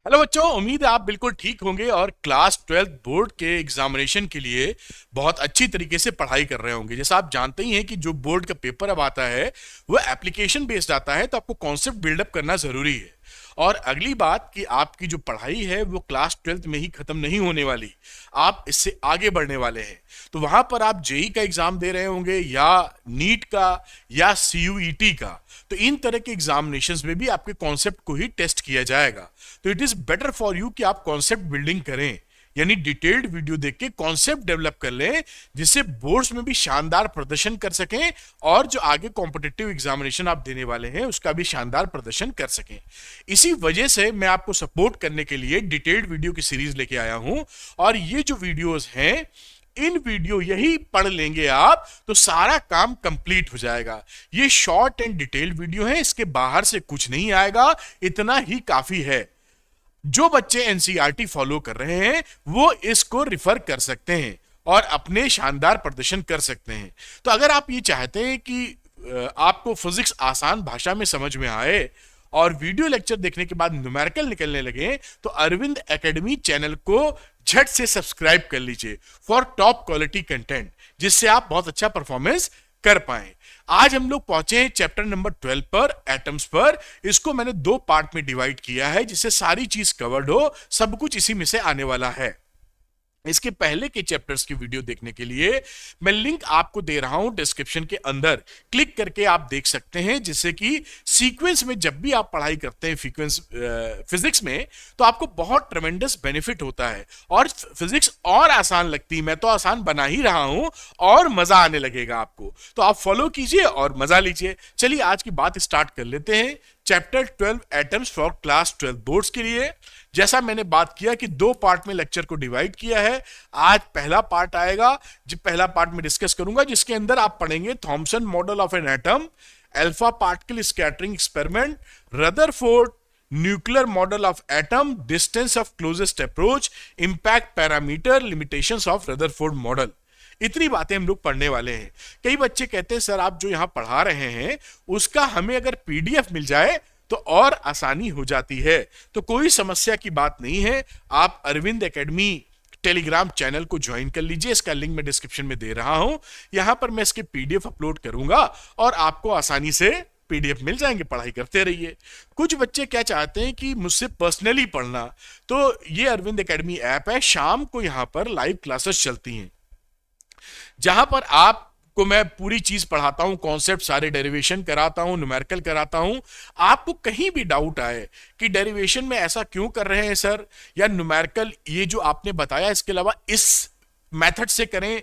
Hello बच्चों, उम्मीद है आप बिल्कुल ठीक होंगे और क्लास 12th बोर्ड के एग्जामिनेशन के लिए बहुत अच्छी तरीके से पढ़ाई कर रहे होंगे। जैसा आप जानते ही हैं कि जो बोर्ड का पेपर अब आता है वो एप्लीकेशन बेस्ड आता है, तो आपको कॉन्सेप्ट बिल्डअप करना ज़रूरी है। और अगली बात कि आपकी जो पढ़ाई है वो क्लास 12th में ही ख़त्म नहीं होने वाली, आप इससे आगे बढ़ने वाले हैं। तो वहाँ पर आप जेई का एग्ज़ाम दे रहे होंगे या नीट का या सीयूईटी का, तो इन तरह के एग्जामिनेशंस में भी आपके कॉन्सेप्ट को ही टेस्ट किया जाएगा। तो it is better for you कि आप कॉन्सेप्ट बिल्डिंग करें, यानी डिटेल्ड वीडियो देख के कॉन्सेप्ट डेवलप कर लें, जिससे बोर्ड्स में भी शानदार प्रदर्शन कर सकें और जो आगे कॉम्पिटिटिव एग्जामिनेशन आप देने वाले हैं उसका भी शानदार प्रदर्शन कर सकें। इसी वजह से मैं आपको सपोर्ट करने के लिए डिटेल्ड वीडियो की सीरीज लेके आया हूं, और ये जो वीडियोस हैं इन वीडियो यही पढ़ लेंगे आप तो सारा काम कंप्लीट हो जाएगा। ये शॉर्ट एंड डिटेल्ड वीडियो है, इसके बाहर से कुछ नहीं आएगा, इतना ही काफी है। जो बच्चे एनसीईआरटी फॉलो कर रहे हैं वो इसको रिफर कर सकते हैं और अपने शानदार प्रदर्शन कर सकते हैं। तो अगर आप ये चाहते हैं कि आपको फिजिक्स आसान भाषा में समझ में आए और वीडियो लेक्चर देखने के बाद न्यूमेरिकल निकलने लगे, तो अरविंद एकेडमी चैनल को झट से सब्सक्राइब कर लीजिए फॉर टॉप क्वालिटी कंटेंट, जिससे आप बहुत अच्छा परफॉर्मेंस कर पाए। आज हम लोग पहुंचे हैं चैप्टर नंबर 12 पर, एटम्स पर। इसको मैंने 2 पार्ट में डिवाइड किया है जिससे सारी चीज कवर्ड हो, सब कुछ इसी में से आने वाला है। इसके पहले के चैप्टर्स की वीडियो देखने के लिए मैं लिंक आपको दे रहा हूं डिस्क्रिप्शन के अंदर, क्लिक करके आप देख सकते हैं, जिससे कि सीक्वेंस में जब भी आप पढ़ाई करते हैं फिजिक्स में तो आपको बहुत ट्रेमेंडस बेनिफिट होता है और फिजिक्स और आसान लगती है। मैं तो आसान बना ही रहा हूं और मजा आने लगेगा आपको, तो आप फॉलो कीजिए और मजा लीजिए। चलिए आज की बात स्टार्ट कर लेते हैं chapter 12 atoms for class 12 boards के लिए। जैसा मैंने बात किया कि 2 पार्ट में लेक्चर को डिवाइड किया है, आज पहला पार्ट आएगा, जो पहला पार्ट में डिस्कस करूंगा, जिसके अंदर आप पढ़ेंगे Thompson model of an atom, alpha particle scattering experiment, Rutherford nuclear model of atom, distance of closest approach, impact parameter, limitations of Rutherford model. इतनी बातें हम लोग पढ़ने वाले हैं। कई बच्चे कहते हैं सर आप जो यहां पढ़ा रहे हैं उसका हमें अगर पीडीएफ मिल जाए तो और आसानी हो जाती है। तो कोई समस्या की बात नहीं है, आप अरविंद एकेडमी टेलीग्राम चैनल को ज्वाइन कर लीजिए, इसका लिंक मैं डिस्क्रिप्शन में दे रहा हूं। यहां पर मैं इसके पीडीएफ अपलोड करूंगा और आपको आसानी से पीडीएफ मिल जाएंगे, पढ़ाई करते रहिए। कुछ बच्चे क्या चाहते हैं कि मुझसे पर्सनली पढ़ना, तो ये अरविंद एकेडमी ऐप है, शाम को यहां पर लाइव क्लासेस चलती हैं जहां पर आपको मैं पूरी चीज पढ़ाता हूं, कॉन्सेप्ट सारे डेरिवेशन कराता हूं, न्यूमेरिकल कराता हूं। आपको कहीं भी डाउट आए कि डेरिवेशन में ऐसा क्यों कर रहे हैं सर, या न्यूमेरिकल ये जो आपने बताया इसके अलावा इस मेथड से करें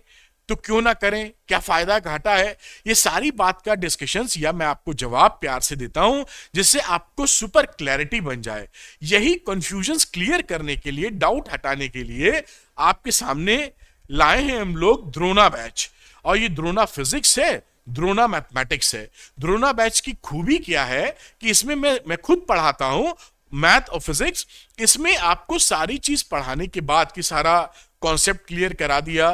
तो क्यों ना करें, क्या फायदा घाटा है, ये सारी बात का डिस्कशंस या मैं आपको जवाब प्यार से देता हूं, जिससे आपको सुपर क्लैरिटी बन जाए। यही कंफ्यूजन्स क्लियर करने के लिए, डाउट हटाने के लिए आपके सामने लाए हैं हम लोग द्रोणा बैच। और ये द्रोणा फिजिक्स है, द्रोणा मैथमेटिक्स है। द्रोणा बैच की खूबी क्या है कि इसमें मैं खुद पढ़ाता हूं मैथ और फिजिक्स। इसमें आपको सारी चीज पढ़ाने के बाद कि सारा कॉन्सेप्ट क्लियर करा दिया,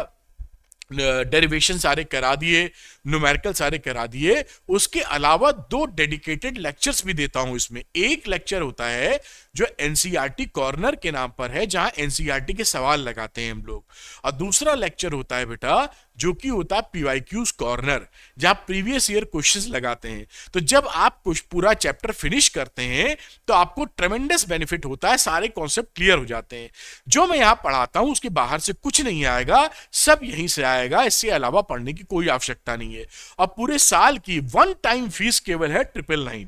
डेरिवेशन सारे करा दिए, न्यूमेरिकल सारे करा दिए, उसके अलावा 2 डेडिकेटेड लेक्चर्स भी देता हूं। इसमें एक लेक्चर होता है जो एनसीईआरटी कॉर्नर के नाम पर है, जहां एनसीईआरटी के सवाल लगाते हैं हम लोग, और दूसरा लेक्चर होता है बेटा जो कि होता है पीवाईक्यूज कॉर्नर, जहां प्रीवियस ईयर क्वेश्चंस लगाते हैं। तो जब आप पूरा चैप्टर फिनिश करते हैं तो आपको ट्रेमेंडस बेनिफिट होता है, सारे कॉन्सेप्ट क्लियर हो जाते हैं। जो मैं यहां पढ़ाता हूं उसके बाहर से कुछ नहीं आएगा, सब यहीं से आएगा, इससे अलावा पढ़ने की कोई आवश्यकता नहीं है। और पूरे साल की 1 टाइम फीस केवल है 999,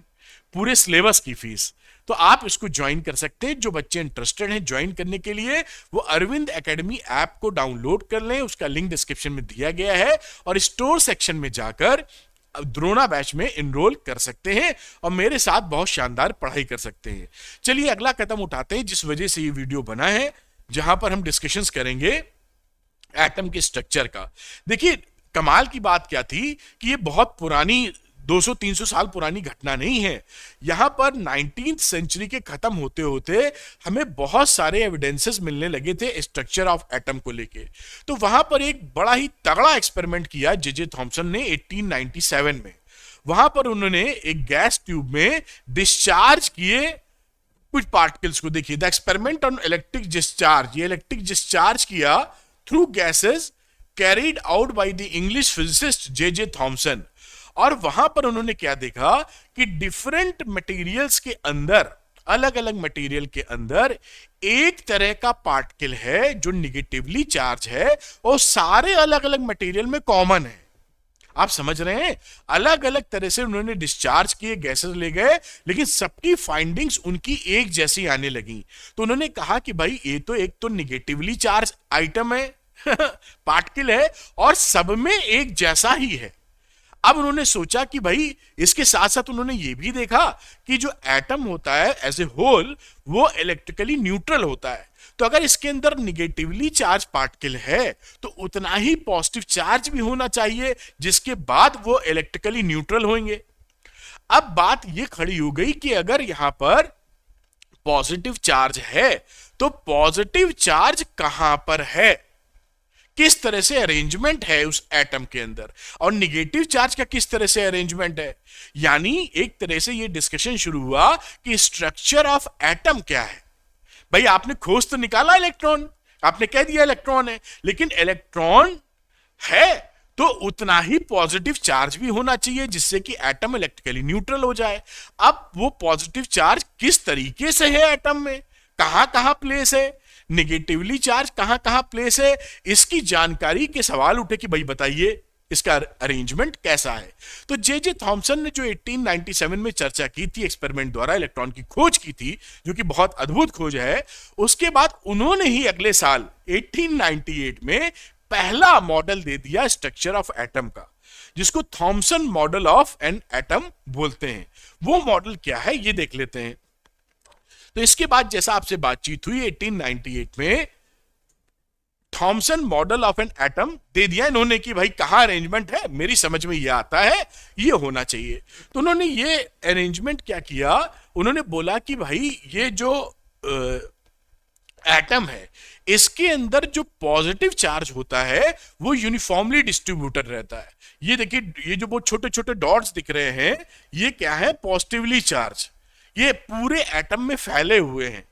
पूरे सिलेबस की फीस। तो आप इसको ज्वाइन कर सकते हैं। जो बच्चे इंटरेस्टेड हैं ज्वाइन करने के लिए, वो अरविंद एकेडमी ऐप को डाउनलोड कर लें, उसका लिंक डिस्क्रिप्शन में दिया गया है, और स्टोर सेक्शन में जाकर द्रोणा बैच में एनरोल कर सकते हैं और मेरे साथ बहुत शानदार पढ़ाई कर सकते हैं। चलिए अगला कदम उठाते हैं, जिस वजह से ये वीडियो बना है, जहां पर हम डिस्कशंस करेंगे एटम के स्ट्रक्चर का। देखिए कमाल की बात क्या थी कि ये बहुत पुरानी 200-300 साल पुरानी घटना नहीं है। यहां पर 19th सेंचुरी के खत्म होते होते हमें बहुत सारे एविडेंसेस मिलने लगे थे स्ट्रक्चर ऑफ एटम को लेके। तो वहां पर एक बड़ा ही तगड़ा एक्सपेरिमेंट किया जे थॉमसन ने 1897 में। वहां पर उन्होंने एक गैस ट्यूब में डिस्चार्ज किए कुछ पार्टिकल्स को देखिए, the experiment on electric discharge, ये इलेक्ट्रिक डिस्चार्ज किया through gases carried out by the English physicist J Thomson. और वहां पर उन्होंने क्या देखा कि डिफरेंट मटेरियल्स के अंदर, अलग अलग मटेरियल के अंदर एक तरह का पार्टिकल है जो निगेटिवली चार्ज है और सारे अलग अलग मटेरियल में कॉमन है। आप समझ रहे हैं, अलग अलग तरह से उन्होंने डिस्चार्ज किए, गैसेस ले गए, लेकिन सबकी फाइंडिंग्स उनकी एक जैसी आने लगी। तो उन्होंने कहा कि भाई ये तो एक तो निगेटिवली चार्ज आइटम है पार्टिकल है, और सब में एक जैसा ही है। अब उन्होंने सोचा कि भाई इसके साथ साथ उन्होंने ये भी देखा कि जो एटम होता है एज ए होल वो इलेक्ट्रिकली न्यूट्रल होता है। तो अगर इसके अंदर निगेटिवली चार्ज पार्टिकल है तो उतना ही पॉजिटिव चार्ज भी होना चाहिए, जिसके बाद वो इलेक्ट्रिकली न्यूट्रल होंगे। अब बात ये खड़ी हो गई कि अगर यहां पर पॉजिटिव चार्ज है तो पॉजिटिव चार्ज कहां पर है, किस तरह से अरेंजमेंट है उस एटम के अंदर, और निगेटिव चार्ज का किस तरह से अरेंजमेंट है। यानी एक तरह से ये डिस्कशन शुरू हुआ कि स्ट्रक्चर ऑफ एटम क्या है। भाई आपने खोज तो निकाला इलेक्ट्रॉन, आपने कह दिया इलेक्ट्रॉन है, लेकिन इलेक्ट्रॉन है तो उतना ही पॉजिटिव चार्ज भी होना चाहिए जिससे कि एटम इलेक्ट्रिकली न्यूट्रल हो जाए। अब वो पॉजिटिव चार्ज किस तरीके से है एटम में, कहां कहां प्लेस है, निगेटिवली चार्ज कहां कहां प्लेस है, इसकी जानकारी के सवाल उठे कि भाई बताइए इसका अरेंजमेंट कैसा है। तो जे थॉमसन ने जो 1897 में चर्चा की थी, एक्सपेरिमेंट द्वारा इलेक्ट्रॉन की खोज की थी, जो कि बहुत अद्भुत खोज है, उसके बाद उन्होंने ही अगले साल 1898 में पहला मॉडल दे दिया स्ट्रक्चर ऑफ एटम का, जिसको Thompson model of an atom बोलते हैं। वो मॉडल क्या है ये देख लेते हैं। तो इसके बाद जैसा आपसे बातचीत हुई 1898 में Thomson model of an atom दे दिया इन्होंने कि भाई कहां अरेंजमेंट है, मेरी समझ में ये आता है ये होना चाहिए। तो उन्होंने ये अरेंजमेंट क्या किया, उन्होंने बोला कि भाई ये जो एटम है इसके अंदर जो पॉजिटिव चार्ज होता है वो यूनिफॉर्मली डिस्ट्रीब्यूटेड रहता है। ये देखिए, ये जो बहुत छोटे छोटे डॉट्स दिख रहे हैं ये क्या है, पॉजिटिवली चार्ज, ये पूरे एटम में फैले हुए हैं,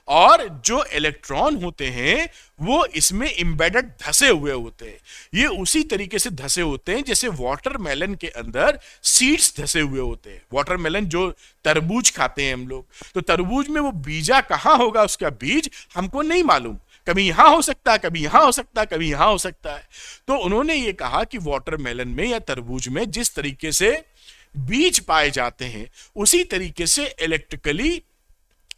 और जो इलेक्ट्रॉन होते हैं वो इसमें एम्बेडेड धसे हुए होते हैं। ये उसी तरीके से धसे होते हैं जैसे वाटरमेलन के अंदर सीड्स धसे हुए होते हैं। वाटरमेलन जो तरबूज खाते हैं हम लोग, तो तरबूज में वो बीजा कहां होगा, उसका बीज हमको नहीं मालूम, कभी यहां हो सकता है, कभी यहां हो सकता है, कभी यहां हो सकता है। तो उन्होंने ये कहा कि वाटरमेलन में या तरबूज में जिस तरीके से बीज पाए जाते हैं उसी तरीके से इलेक्ट्रिकली,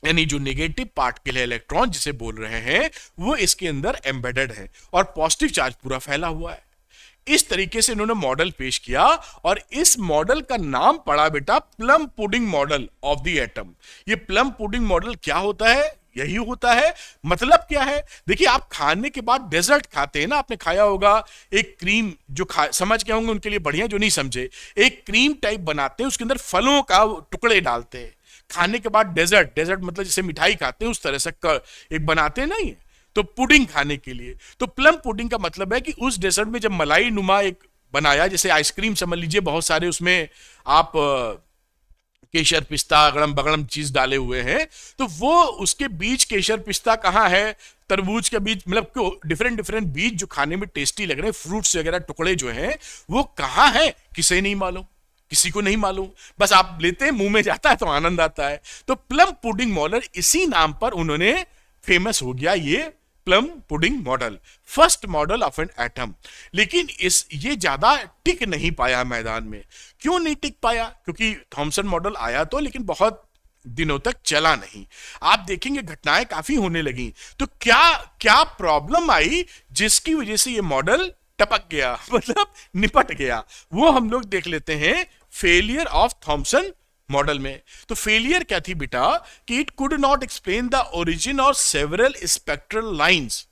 यानी जो नेगेटिव पार्टिकल है इलेक्ट्रॉन जिसे बोल रहे हैं, वो इसके अंदर एम्बेडेड है और पॉजिटिव चार्ज पूरा फैला हुआ है। इस तरीके से इन्होंने मॉडल पेश किया और इस मॉडल का नाम पड़ा बेटा plum pudding model of the atom. ये प्लम पुडिंग मॉडल क्या होता है, यही होता है। मतलब क्या है, देखिए आप खाने के बाद डेजर्ट खाते हैं ना, आपने खाया होगा एक क्रीम, जो समझ के होंगे उनके लिए बढ़िया, जो नहीं समझे, एक क्रीम टाइप बनाते हैं, उसके अंदर फलों का टुकड़े डालते हैं। खाने के बाद डेजर्ट, डेजर्ट मतलब जैसे मिठाई खाते हैं उस तरह से एक बनाते हैं नहीं, तो पुडिंग खाने के लिए। तो प्लम पुडिंग का मतलब है कि उस डेजर्ट में जब मलाई नुमा एक बनाया, जैसे आइसक्रीम समझ लीजिए, बहुत सारे उसमें आप केशर पिस्ता अगड़म बगड़म चीज डाले हुए हैं, तो वो उसके बीज केशर पिस्ता कहाँ है, तरबूज के बीज, मतलब डिफरेंट डिफरेंट बीज जो खाने में टेस्टी लग रहे हैं, फ्रूट्स वगैरह टुकड़े जो हैं वो कहाँ हैं, किसे नहीं मालूम, किसी को नहीं मालूम, बस आप लेते हैं, मुंह में जाता है तो आनंद आता है। तो प्लम पुडिंग मॉडल इसी नाम पर उन्होंने फेमस हो गया, ये plum pudding model, first model of an atom. लेकिन ये ज्यादा टिक नहीं पाया मैदान में। क्यों नहीं टिक पाया, क्योंकि थॉमसन मॉडल आया तो, लेकिन बहुत दिनों तक चला नहीं। आप देखेंगे घटनाएं काफी होने लगी। तो क्या क्या प्रॉब्लम आई जिसकी वजह से ये मॉडल टपक गया, मतलब निपट गया, वो हम लोग देख लेते हैं फेलियर ऑफ थॉमसन मॉडल में। तो फेलियर क्या थी बेटा, कि it could not explain the origin और several spectral lines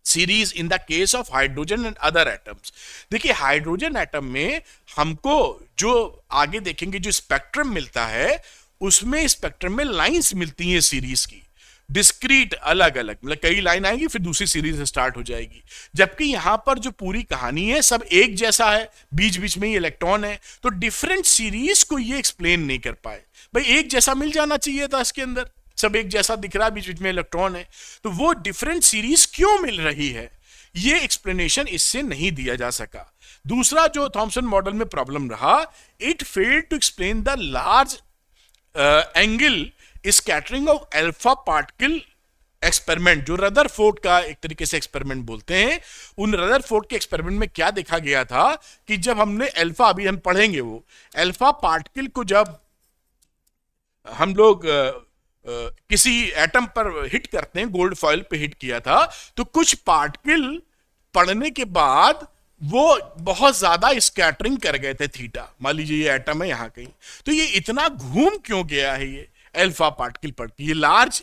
series in the case of hydrogen and other atoms. देखिए हाइड्रोजन एटम में हमको जो आगे देखेंगे जो स्पेक्ट्रम मिलता है, उसमें स्पेक्ट्रम में लाइंस मिलती हैं सीरीज की, डिस्क्रीट अलग अलग, मतलब कई लाइन आएगी फिर दूसरी सीरीज स्टार्ट हो जाएगी। जबकि यहां पर जो पूरी कहानी है सब एक जैसा है, बीच बीच में ही इलेक्ट्रॉन है, तो डिफरेंट सीरीज को ये एक्सप्लेन नहीं कर पाए। भाई एक जैसा मिल जाना चाहिए था इसके अंदर, सब एक जैसा दिख रहा है, बीच बीच में इलेक्ट्रॉन है, तो वो डिफरेंट सीरीज क्यों मिल रही है, ये एक्सप्लेनेशन इससे नहीं दिया जा सका। दूसरा जो थॉमसन मॉडल में प्रॉब्लम रहा, it failed to explain the large angle scattering of alpha particle experiment, जो रदरफोर्ड का एक तरीके से एक्सपेरिमेंट बोलते हैं। उन रदरफोर्ड के एक्सपेरिमेंट में क्या देखा गया था कि जब हमने अल्फा, अभी हम पढ़ेंगे वो अल्फा पार्टिकल को जब हम लोग किसी एटम पर हिट करते हैं, गोल्ड फॉइल पे हिट किया था, तो कुछ पार्टिकल पड़ने के बाद वो बहुत ज्यादा स्कैटरिंग कर गए थे थीटा। मान लीजिए ये एटम है यहां कहीं, तो ये इतना घूम क्यों गया है ये अल्फा पार्टिकल पर, ये लार्ज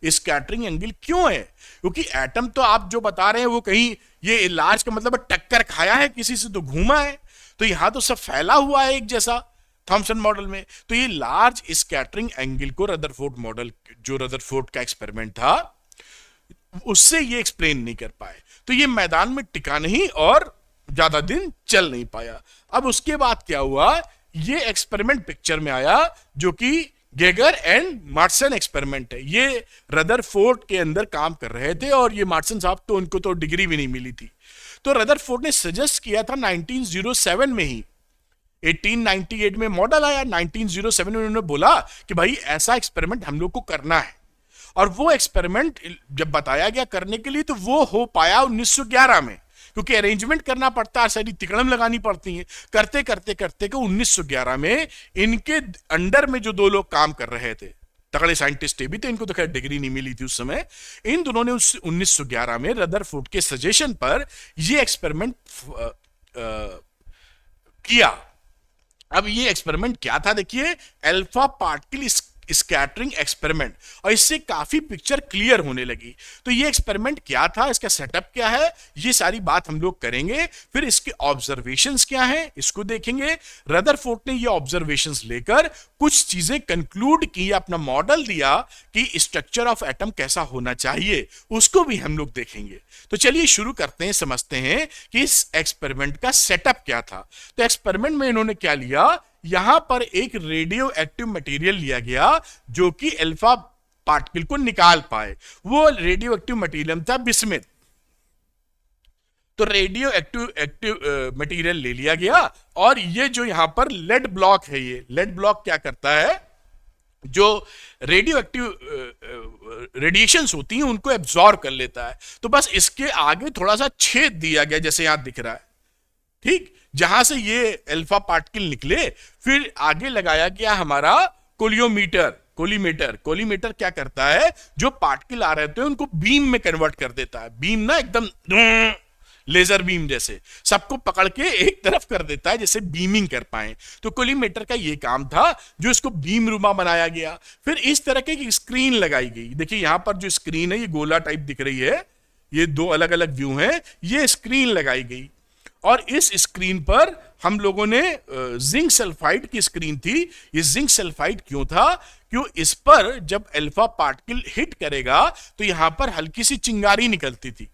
स्कैटरिंग एंगल क्यों है? क्योंकि एटम तो आप जो बता रहे हैं वो कहीं, ये लार्ज का मतलब टक्कर खाया है किसी से तो घूमा है, तो यहां तो सब फैला हुआ है एक जैसा थॉमसन मॉडल में। तो ये लार्ज स्कैटरिंग एंगल को रदरफोर्ड मॉडल, जो रदरफोर्ड का एक्सपेरिमेंट था, उससे ये एक्सप्लेन नहीं कर पाए, तो ये मैदान में टिका नहीं और ज्यादा दिन चल नहीं पाया। अब उसके बाद क्या हुआ, ये एक्सपेरिमेंट पिक्चर में आया जो कि गेगर एंड मार्टसन एक्सपेरिमेंट है। ये रदरफोर्ड के अंदर काम कर रहे थे और ये मार्टसन साहब तो उनको तो डिग्री भी नहीं मिली थी। तो रदरफोर्ड ने सजेस्ट किया था 1907 में ही, 1898 में मॉडल आया, 1907 में उन्होंने बोला कि भाई ऐसा एक्सपेरिमेंट हम लोग को करना है। और वो एक्सपेरिमेंट जब बताया गया करने के लिए, तो वो हो पाया 1911 में, क्योंकि अरेंजमेंट करना पड़ता है, सारी तिकड़म लगानी पड़ती है। करते करते करते को 1911 में इनके अंडर में जो दो लोग काम कर रहे थे, तगड़े साइंटिस्ट भी थे, इनको तो खैर डिग्री नहीं मिली थी उस समय, इन दोनों ने उस 1911 में रदरफोर्ड के सजेशन पर ये एक्सपेरिमेंट किया। अब ये एक्सपेरिमेंट क्या था, देखिए, अल्फा पार्टिकल स्कैटरिंग एक्सपेरिमेंट, और इससे काफी पिक्चर क्लियर होने लगी। तो ये एक्सपेरिमेंट क्या था, इसका सेटअप क्या है, ये सारी बात हम लोग करेंगे। फिर इसके ऑब्जर्वेशंस क्या हैं, इसको देखेंगे। रदरफोर्ड ने ये ऑब्जर्वेशंस लेकर कुछ चीजें कंक्लूड की, अपना मॉडल दिया कि स्ट्रक्चर ऑफ एटम कैसा होना चाहिए, उसको भी हम लोग देखेंगे। तो चलिए शुरू करते हैं, समझते हैं कि इस एक्सपेरिमेंट का सेटअप क्या था। तो एक्सपेरिमेंट में इन्होंने क्या लिया, यहां पर एक रेडियो एक्टिव मटेरियल लिया गया जो कि अल्फा पार्टिकल को निकाल पाए। वो रेडियो एक्टिव मटेरियल था बिस्मिथ। तो रेडियो एक्टिव मटेरियल ले लिया गया, और ये जो यहां पर लेड ब्लॉक है, ये लेड ब्लॉक क्या करता है, जो रेडियो एक्टिव रेडिएशंस होती हैं उनको एब्जॉर्ब कर लेता है। तो बस इसके आगे थोड़ा सा छेद दिया गया, जैसे यहां दिख रहा है, ठीक, जहां से ये अल्फा पार्टिकल निकले। फिर आगे लगाया गया हमारा कोलियोमीटर। कोलीमीटर क्या करता है, जो पार्टिकल आ रहे थे उनको बीम में कन्वर्ट कर देता है। बीम ना एकदम लेजर बीम जैसे सबको पकड़ के एक तरफ कर देता है, जैसे बीमिंग कर पाए। तो कोलीमीटर का ये काम था, जो इसको बीम रूमा बनाया गया। फिर इस तरह की स्क्रीन लगाई गई। देखिए यहां पर जो स्क्रीन है, ये गोला टाइप दिख रही है, ये दो अलग अलग व्यू हैं, ये स्क्रीन लगाई गई। और इस स्क्रीन पर हम लोगों ने जिंक सल्फाइड की स्क्रीन थी। ये जिंक सल्फाइड क्यों था, क्यों इस पर जब अल्फा पार्टिकल हिट करेगा तो यहां पर हल्की सी चिंगारी निकलती थी,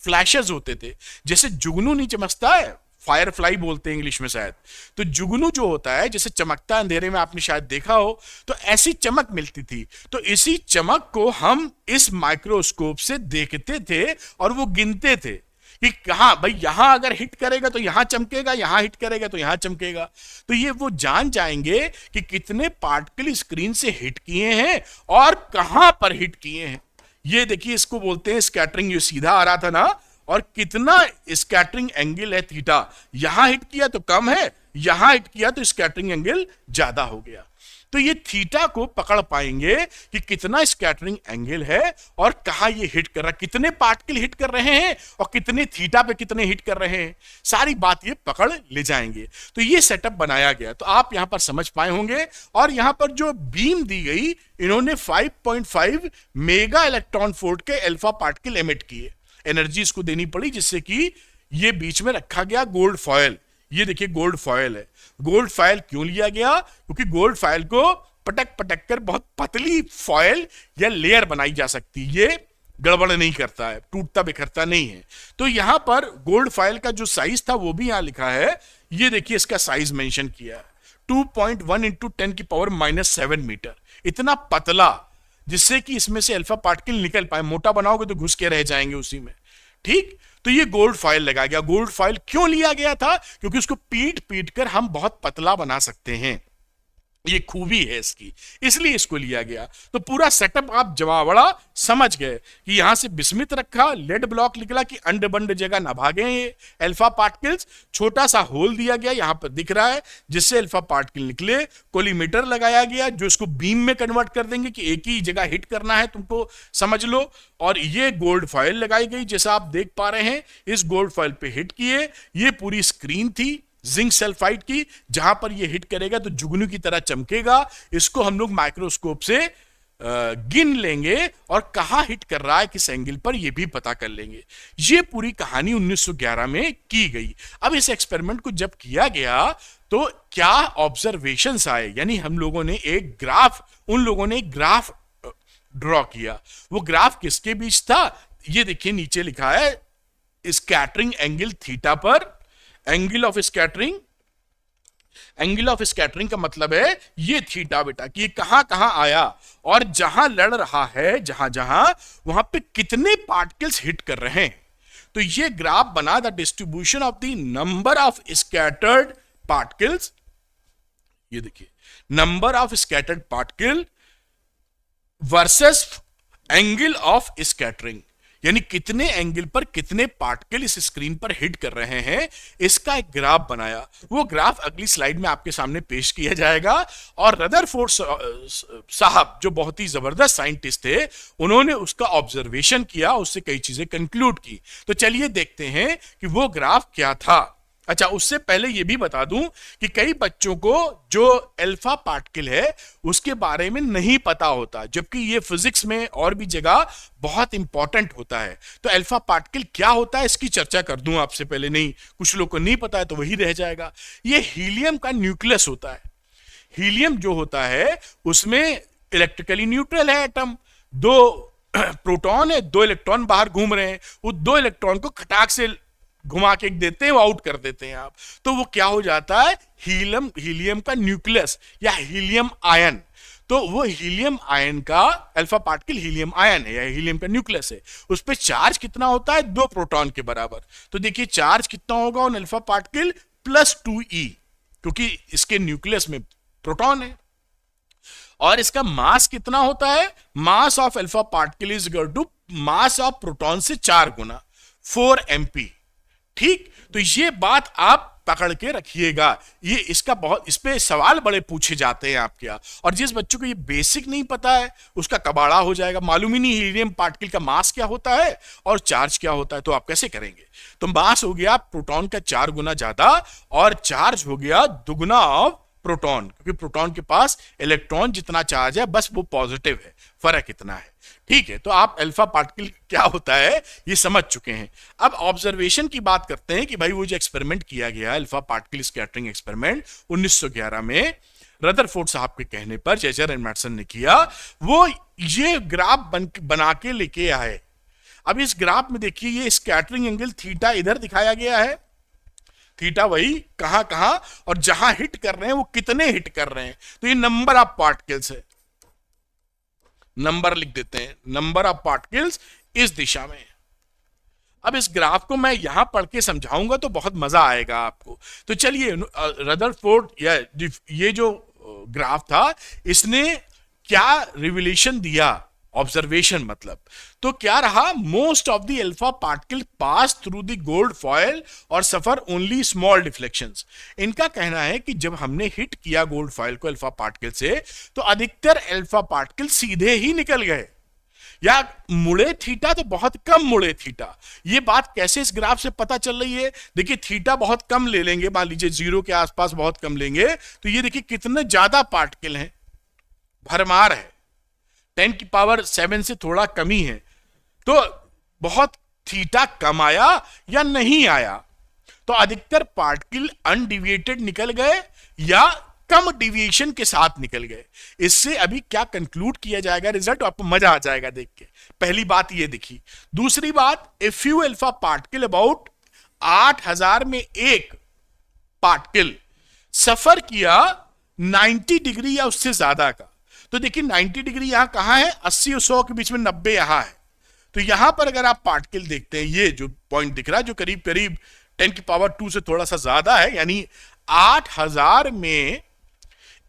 फ्लैशेस होते थे, जैसे जुगनू नहीं चमकता है, फायर फ्लाई बोलते हैं इंग्लिश में शायद। तो जुगनू जो होता है जैसे चमकता अंधेरे में, आपने शायद देखा हो, तो ऐसी चमक मिलती थी। तो इसी चमक को हम इस माइक्रोस्कोप से देखते थे और वो गिनते थे कि कहां भाई, यहां अगर हिट करेगा तो यहां चमकेगा, यहां हिट करेगा तो यहां चमकेगा। तो ये वो जान जाएंगे कि कितने पार्टिकल स्क्रीन से हिट किए हैं और कहां पर हिट किए हैं। ये देखिए, इसको बोलते हैं स्कैटरिंग। ये सीधा आ रहा था ना, और कितना स्कैटरिंग एंगल है थीटा, यहां हिट किया तो कम है, यहां हिट किया तो स्कैटरिंग एंगल ज्यादा हो गया। तो ये थीटा को पकड़ पाएंगे कि कितना स्कैटरिंग एंगल है और कहां ये हिट कर रहा है, कितने पार्टिकल हिट कर रहे हैं और कितने थीटा पे कितने हिट कर रहे हैं, सारी बात ये पकड़ ले जाएंगे। तो ये सेटअप बनाया गया, तो आप यहां पर समझ पाए होंगे। और यहां पर जो बीम दी गई, इन्होंने 5.5 मेगा इलेक्ट्रॉन वोल्ट के अल्फा पार्टिकल एमिट किए। एनर्जी इसको देनी पड़ी, जिससे कि ये बीच में रखा गया गोल्ड फॉयल। ये देखिए गोल्ड फॉयल है। गोल्ड फॉयल क्यों लिया गया, क्योंकि गोल्ड फॉयल को पटक पटक कर बहुत पतली फॉयल या लेयर बनाई जा सकती है, ये गड़बड़ नहीं करता है, टूटता बिखरता नहीं है। तो यहां पर गोल्ड फॉयल का जो साइज था वो भी यहां लिखा है। ये देखिए इसका साइज मेंशन किया है, 2.1 × 10⁻⁻7 मीटर, इतना पतला, जिससे कि इसमें से अल्फा पार्टिकल निकल पाए। मोटा बनाओगे तो घुस के रह जाएंगे उसी में। ठीक, तो ये गोल्ड फॉयल लगाया गया। गोल्ड फॉयल क्यों लिया गया था? क्योंकि उसको पीट पीट कर हम बहुत पतला बना सकते हैं, ये खूबी है इसकी, इसलिए इसको लिया गया। तो पूरा सेटअप आप जमावड़ा समझ गए कि यहां से बिस्मिथ रखा, लेड ब्लॉक निकला कि अंड बंड जगह ना भागे ये अल्फा पार्टिकल्स। छोटा सा होल दिया गया, यहां पर दिख रहा है, जिससे अल्फा पार्टिकल निकले। कोलीमीटर लगाया गया जो इसको बीम में कन्वर्ट कर देंगे कि एक ही जगह हिट करना है तुमको, समझ लो। और ये गोल्ड फॉयल लगाई गई, जैसा आप देख पा रहे हैं। इस गोल्ड फॉयल पे हिट किए। ये पूरी स्क्रीन थी जिंक सल्फाइड की, जहां पर ये हिट करेगा तो जुगनू की तरह चमकेगा। इसको हम लोग माइक्रोस्कोप से गिन लेंगे और कहां हिट कर रहा है, किस एंगल पर, यह भी पता कर लेंगे। ये पूरी कहानी 1911 में की गई। अब इस एक्सपेरिमेंट को जब किया गया तो क्या ऑब्जर्वेशंस आए, यानी हम लोगों ने एक ग्राफ, उन लोगों ने एक ग्राफ ड्रॉ किया। वो ग्राफ किसके बीच था? ये देखिए नीचे लिखा है, स्कैटरिंग एंगल थीटा पर। Angle of scattering, angle of scattering का मतलब है ये थीटा बेटा, कि ये कहां कहां आया और जहां लड़ रहा है, जहां जहां, वहां पे कितने पार्टिकल्स हिट कर रहे हैं। तो ये ग्राफ बना the distribution of the number of scattered particles. ये देखिए, number of scattered particle versus angle of scattering, यानी कितने एंगल पर कितने पार्टिकल इस स्क्रीन पर हिट कर रहे हैं, इसका एक ग्राफ बनाया। वो ग्राफ अगली स्लाइड में आपके सामने पेश किया जाएगा। और रदरफोर्ड साहब जो बहुत ही जबरदस्त साइंटिस्ट थे, उन्होंने उसका ऑब्जर्वेशन किया, उससे कई चीजें कंक्लूड की। तो चलिए देखते हैं कि वो ग्राफ क्या था। अच्छा, उससे पहले यह भी बता दूं कि कई बच्चों को जो अल्फा पार्टिकल है उसके बारे में नहीं पता होता, जबकि ये फिजिक्स में और भी जगह बहुत इंपॉर्टेंट होता है। तो अल्फा पार्टिकल क्या होता है इसकी चर्चा कर दूं आपसे पहले, नहीं कुछ लोग को नहीं पता है तो वही रह जाएगा। ये हीलियम का न्यूक्लियस होता है। हीलियम जो होता है उसमें इलेक्ट्रिकली न्यूट्रल है एटम, दो प्रोटॉन है, दो इलेक्ट्रॉन बाहर घूम रहे हैं, वो दो इलेक्ट्रॉन को खटाक से घुमा के देते हैं, वो आउट कर देते हैं आप, तो वो क्या हो जाता है? हीलियम का न्यूक्लियस या हीलियम आयन। तो वो हीलियम आयन का अल्फा पार्टिकल हीलियम आयन है या हीलियम का न्यूक्लियस है। उस पर चार्ज कितना होता है? 2 प्रोटॉन के बराबर। तो देखिए चार्ज कितना होगा उन अल्फा पार्टिकल? +2e, क्योंकि इसके न्यूक्लियस में प्रोटॉन है। और इसका मास कितना होता है? Mass of alpha particle is equal to mass of proton से 4 गुना, 4 mp। ठीक, तो ये बात आप पकड़ के रखिएगा। ये इसका बहुत, इस पे सवाल बड़े पूछे जाते हैं आपके यहाँ, और जिस बच्चों को ये बेसिक नहीं पता है उसका कबाड़ा हो जाएगा। मालूम ही नहीं हीलियम पार्टिकल का मास क्या होता है और चार्ज क्या होता है, तो आप कैसे करेंगे? तो मास हो गया प्रोटॉन का 4 गुना ज्यादा और चार्ज हो गया दुगुना ऑफ प्रोटॉन, क्योंकि प्रोटॉन के पास इलेक्ट्रॉन जितना चार्ज है बस वो पॉजिटिव है, फर्क इतना है। ठीक है, तो आप अल्फा पार्टिकल क्या होता है ये समझ चुके हैं। अब ऑब्जर्वेशन की बात करते हैं कि भाई वो जो एक्सपेरिमेंट किया गया अल्फा पार्टिकल स्कैटरिंग एक्सपेरिमेंट 1911 में रदरफोर्ड साहब के कहने पर चेजर एंड मैटसन ने किया, वो ये ग्राफ बना के लेके आए। अब इस ग्राफ में देखिए ये स्कैटरिंग एंगल थीटा इधर दिखाया गया है, थीटा वही कहां कहां, और जहां हिट कर रहे हैं वो कितने हिट कर रहे हैं। तो ये नंबर ऑफ पार्टिकल्स है, नंबर लिख देते हैं, नंबर ऑफ पार्टिकल्स इस दिशा में। अब इस ग्राफ को मैं यहां पढ़ के समझाऊंगा तो बहुत मजा आएगा आपको। तो चलिए, रदरफोर्ड या ये जो ग्राफ था इसने क्या रिविलेशन दिया, ऑब्जर्वेशन मतलब, तो क्या रहा? Most of the alpha particle pass through the gold foil और सफर ओनली स्मॉल डिफ्लेक्शंस। इनका कहना है कि जब हमने हिट किया गोल्ड फॉयल को अल्फा पार्टिकल से तो अधिकतर अल्फा पार्टिकल सीधे ही निकल गए, या मुड़े थीटा तो बहुत कम मुड़े थीटा। ये बात कैसे इस ग्राफ से पता चल रही है? देखिए थीटा बहुत कम ले लेंगे, मान लीजिए 0 के आसपास बहुत कम लेंगे, तो ये देखिए कितने ज्यादा पार्टिकल हैं, भरमार है, 10 की पावर 7 से थोड़ा कम ही है। तो बहुत थीटा कम आया या नहीं आया? तो अधिकतर पार्टिकल अनडिविएटेड निकल गए या कम डिविएशन के साथ निकल गए। इससे अभी क्या कंक्लूड किया जाएगा, रिजल्ट आपको मजा आ जाएगा देख के। पहली बात ये दिखी। दूसरी बात, a few alpha particle about 8000 में एक पार्टिकल सफर किया 90 डिग्री या उससे ज्यादा का। तो देखिए 90 डिग्री यहां कहां है, 80 और 100 के बीच में, 90 यहां है। तो यहां पर अगर आप पार्टिकल देखते हैं, ये जो पॉइंट दिख रहा है जो करीब करीब 10 की पावर 2 से थोड़ा सा ज्यादा है, यानी 8000 में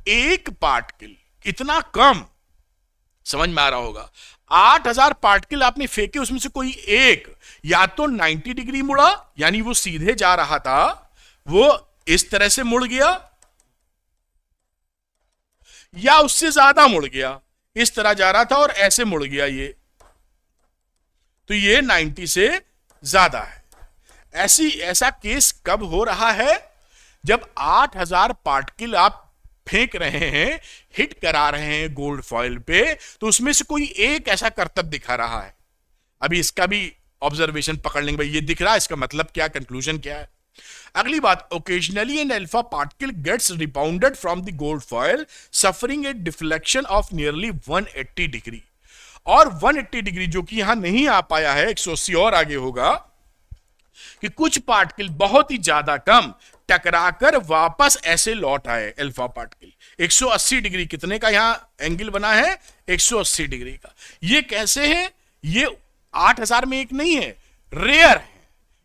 एक पार्टिकल, इतना कम, समझ में आ रहा होगा। 8000 पार्टिकल आपने फेंके, उसमें से कोई एक या तो 90 डिग्री मुड़ा, यानी वो सीधे जा रहा था, वो इस तरह से मुड़ गया, या उससे ज्यादा मुड़ गया, इस तरह जा रहा था और ऐसे मुड़ गया ये, तो ये 90 से ज्यादा है। ऐसा केस कब हो रहा है, जब 8000 पार्टिकल आप फेंक रहे हैं, हिट करा रहे हैं गोल्ड फॉइल पे, तो उसमें से कोई एक ऐसा करतब दिखा रहा है। अभी इसका भी ऑब्जर्वेशन पकड़ लेंगे, भाई ये दिख रहा है, इसका मतलब क्या, कंक्लूजन क्या है। अगली बात, occasionally an alpha particle gets rebounded from the gold foil suffering a deflection of nearly 180 degree. और 180 डिग्री जो कि यहां नहीं आ पाया है, 180 और आगे होगा, कि कुछ पार्टिकल बहुत ही ज्यादा कम टकराकर वापस ऐसे लौट आए अल्फा पार्टिकल। 180 डिग्री कितने का यहां एंगल बना है, 180 डिग्री का। ये कैसे है, ये 8000 में एक नहीं है, रेयर है,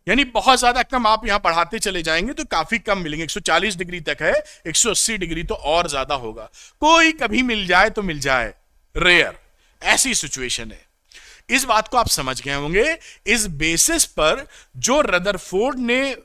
यानी बहुत ज्यादा कम। आप यहां बढ़ाते चले जाएंगे तो काफी कम मिलेंगे, 140 डिग्री तक है, 180 डिग्री तो और ज्यादा होगा। कोई कभी मिल जाए तो मिल जाए, रेयर, ऐसी सिचुएशन है। इस बात को आप समझ गए होंगे। इस बेसिस पर जो रदरफोर्ड ने